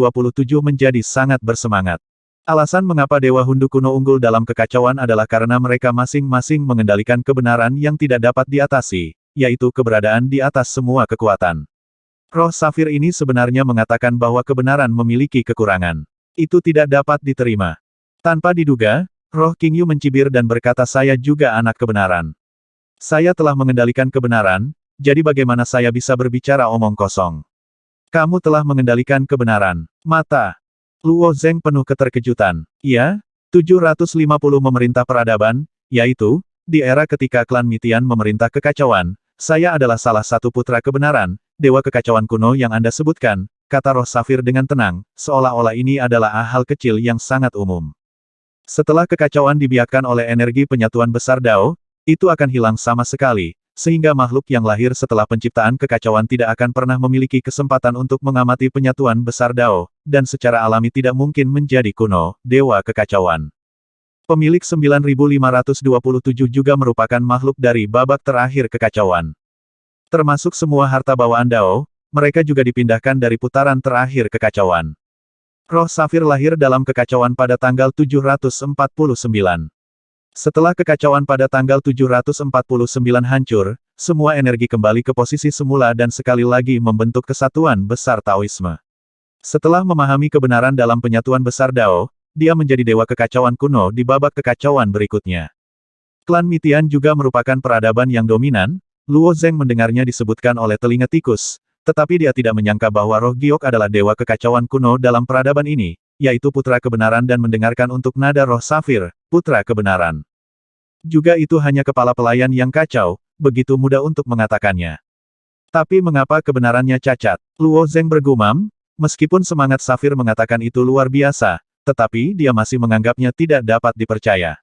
menjadi sangat bersemangat. Alasan mengapa Dewa Hundu kuno unggul dalam kekacauan adalah karena mereka masing-masing mengendalikan kebenaran yang tidak dapat diatasi, yaitu keberadaan di atas semua kekuatan. Roh Safir ini sebenarnya mengatakan bahwa kebenaran memiliki kekurangan. Itu tidak dapat diterima. Tanpa diduga, Roh King Yu mencibir dan berkata saya juga anak kebenaran. Saya telah mengendalikan kebenaran, jadi bagaimana saya bisa berbicara omong kosong? Kamu telah mengendalikan kebenaran. Mata Luo Zeng penuh keterkejutan. Ya, 750 memerintah peradaban, yaitu, di era ketika klan Mitian memerintah kekacauan, saya adalah salah satu putra kebenaran, dewa kekacauan kuno yang Anda sebutkan, kata Roh Safir dengan tenang, seolah-olah ini adalah hal kecil yang sangat umum. Setelah kekacauan dibiarkan oleh energi penyatuan besar Dao, itu akan hilang sama sekali, sehingga makhluk yang lahir setelah penciptaan kekacauan tidak akan pernah memiliki kesempatan untuk mengamati penyatuan besar Dao, dan secara alami tidak mungkin menjadi kuno, dewa kekacauan. Pemilik 9527 juga merupakan makhluk dari babak terakhir kekacauan. Termasuk semua harta bawaan Dao, mereka juga dipindahkan dari putaran terakhir kekacauan. Roh Safir lahir dalam kekacauan pada tanggal 749. Setelah kekacauan pada tanggal 749 hancur, semua energi kembali ke posisi semula dan sekali lagi membentuk kesatuan besar Taoisme. Setelah memahami kebenaran dalam penyatuan besar Dao, dia menjadi dewa kekacauan kuno di babak kekacauan berikutnya. Klan Mitian juga merupakan peradaban yang dominan. Luo Zeng mendengarnya disebutkan oleh telinga tikus, tetapi dia tidak menyangka bahwa Roh Giok adalah dewa kekacauan kuno dalam peradaban ini, yaitu putra kebenaran dan mendengarkan untuk nada Roh Safir, putra kebenaran. Juga itu hanya kepala pelayan yang kacau, begitu mudah untuk mengatakannya. Tapi mengapa kebenarannya cacat? Luo Zeng bergumam, meskipun semangat Safir mengatakan itu luar biasa, tetapi dia masih menganggapnya tidak dapat dipercaya.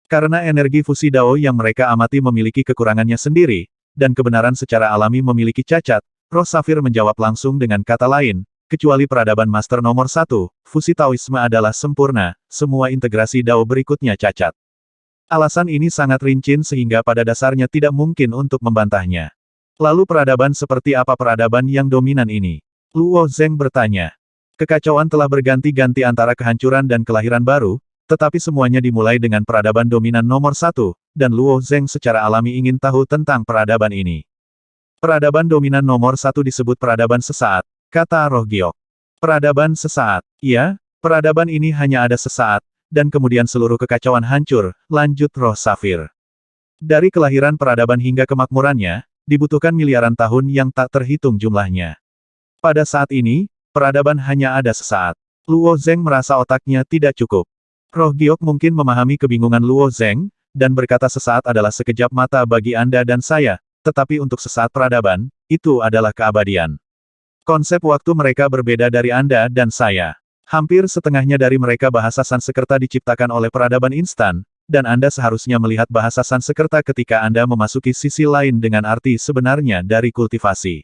Karena energi fusi Dao yang mereka amati memiliki kekurangannya sendiri, dan kebenaran secara alami memiliki cacat, Roh Safir menjawab langsung dengan kata lain, kecuali peradaban Master nomor 1, fusi Taoisme adalah sempurna, semua integrasi Dao berikutnya cacat. Alasan ini sangat rinci sehingga pada dasarnya tidak mungkin untuk membantahnya. Lalu peradaban seperti apa peradaban yang dominan ini? Luo Zeng bertanya. Kekacauan telah berganti-ganti antara kehancuran dan kelahiran baru, tetapi semuanya dimulai dengan peradaban dominan nomor 1, dan Luo Zeng secara alami ingin tahu tentang peradaban ini. Peradaban dominan nomor 1 disebut peradaban sesaat, kata Roh Giok. Peradaban sesaat. Ya, peradaban ini hanya ada sesaat, dan kemudian seluruh kekacauan hancur, lanjut roh safir. Dari kelahiran peradaban hingga kemakmurannya, dibutuhkan miliaran tahun yang tak terhitung jumlahnya. Pada saat ini, peradaban hanya ada sesaat. Luo Zeng merasa otaknya tidak cukup. Roh giok mungkin memahami kebingungan Luo Zeng, dan berkata sesaat adalah sekejap mata bagi Anda dan saya, tetapi untuk sesaat peradaban, itu adalah keabadian. Konsep waktu mereka berbeda dari Anda dan saya. Hampir setengahnya dari mereka bahasa Sanskerta diciptakan oleh peradaban instan, dan Anda seharusnya melihat bahasa Sanskerta ketika Anda memasuki sisi lain dengan arti sebenarnya dari kultivasi.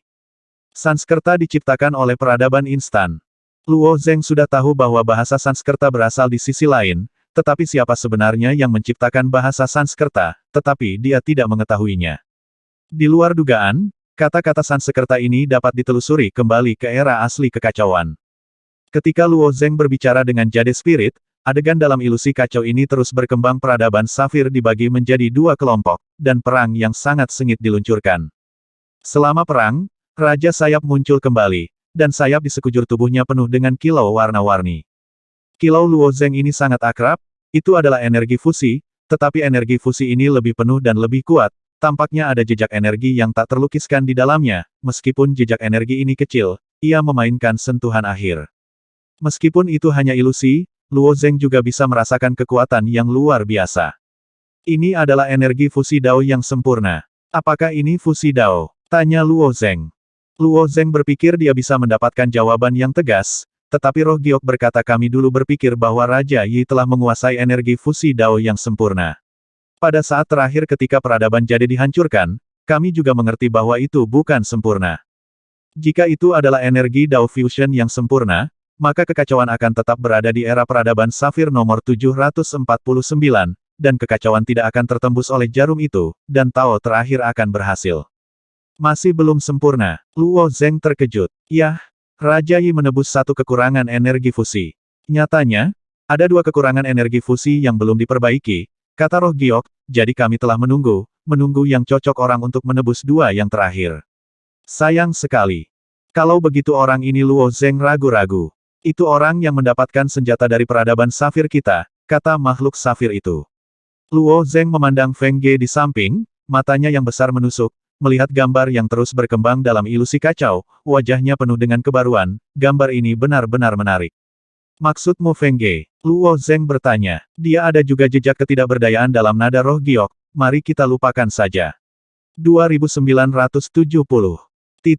Sanskerta diciptakan oleh peradaban instan. Luo Zeng sudah tahu bahwa bahasa Sanskerta berasal di sisi lain, tetapi siapa sebenarnya yang menciptakan bahasa Sanskerta, tetapi dia tidak mengetahuinya. Di luar dugaan, kata-kata Sanskerta ini dapat ditelusuri kembali ke era asli kekacauan. Ketika Luo Zeng berbicara dengan Jade Spirit, adegan dalam ilusi kacau ini terus berkembang. Peradaban safir dibagi menjadi dua kelompok, dan perang yang sangat sengit diluncurkan. Selama perang, Raja Sayap muncul kembali, dan sayap di sekujur tubuhnya penuh dengan kilau warna-warni. Kilau Luo Zeng ini sangat akrab, itu adalah energi fusi, tetapi energi fusi ini lebih penuh dan lebih kuat, tampaknya ada jejak energi yang tak terlukiskan di dalamnya, meskipun jejak energi ini kecil, ia memainkan sentuhan akhir. Meskipun itu hanya ilusi, Luo Zeng juga bisa merasakan kekuatan yang luar biasa. Ini adalah energi fusi Dao yang sempurna. Apakah ini fusi Dao? Tanya Luo Zeng. Luo Zeng berpikir dia bisa mendapatkan jawaban yang tegas, tetapi roh giok berkata kami dulu berpikir bahwa Raja Yi telah menguasai energi fusi Dao yang sempurna. Pada saat terakhir ketika peradaban Jade dihancurkan, kami juga mengerti bahwa itu bukan sempurna. Jika itu adalah energi Dao Fusion yang sempurna, maka kekacauan akan tetap berada di era peradaban safir nomor 749, dan kekacauan tidak akan tertembus oleh jarum itu, dan Tao terakhir akan berhasil. Masih belum sempurna. Luo Zeng terkejut. Yah, Raja Yi menebus satu kekurangan energi fusi. Nyatanya, ada dua kekurangan energi fusi yang belum diperbaiki, kata roh giok, jadi kami telah menunggu yang cocok orang untuk menebus dua yang terakhir. Sayang sekali. Kalau begitu orang ini Luo Zeng ragu-ragu. Itu orang yang mendapatkan senjata dari peradaban safir kita, kata makhluk safir itu. Luo Zeng memandang Feng Ge di samping, matanya yang besar menusuk, melihat gambar yang terus berkembang dalam ilusi kacau, wajahnya penuh dengan kebaruan, gambar ini benar-benar menarik. Maksudmu Feng Ge? Luo Zeng bertanya. Dia ada juga jejak ketidakberdayaan dalam nada roh giok, mari kita lupakan saja. 2970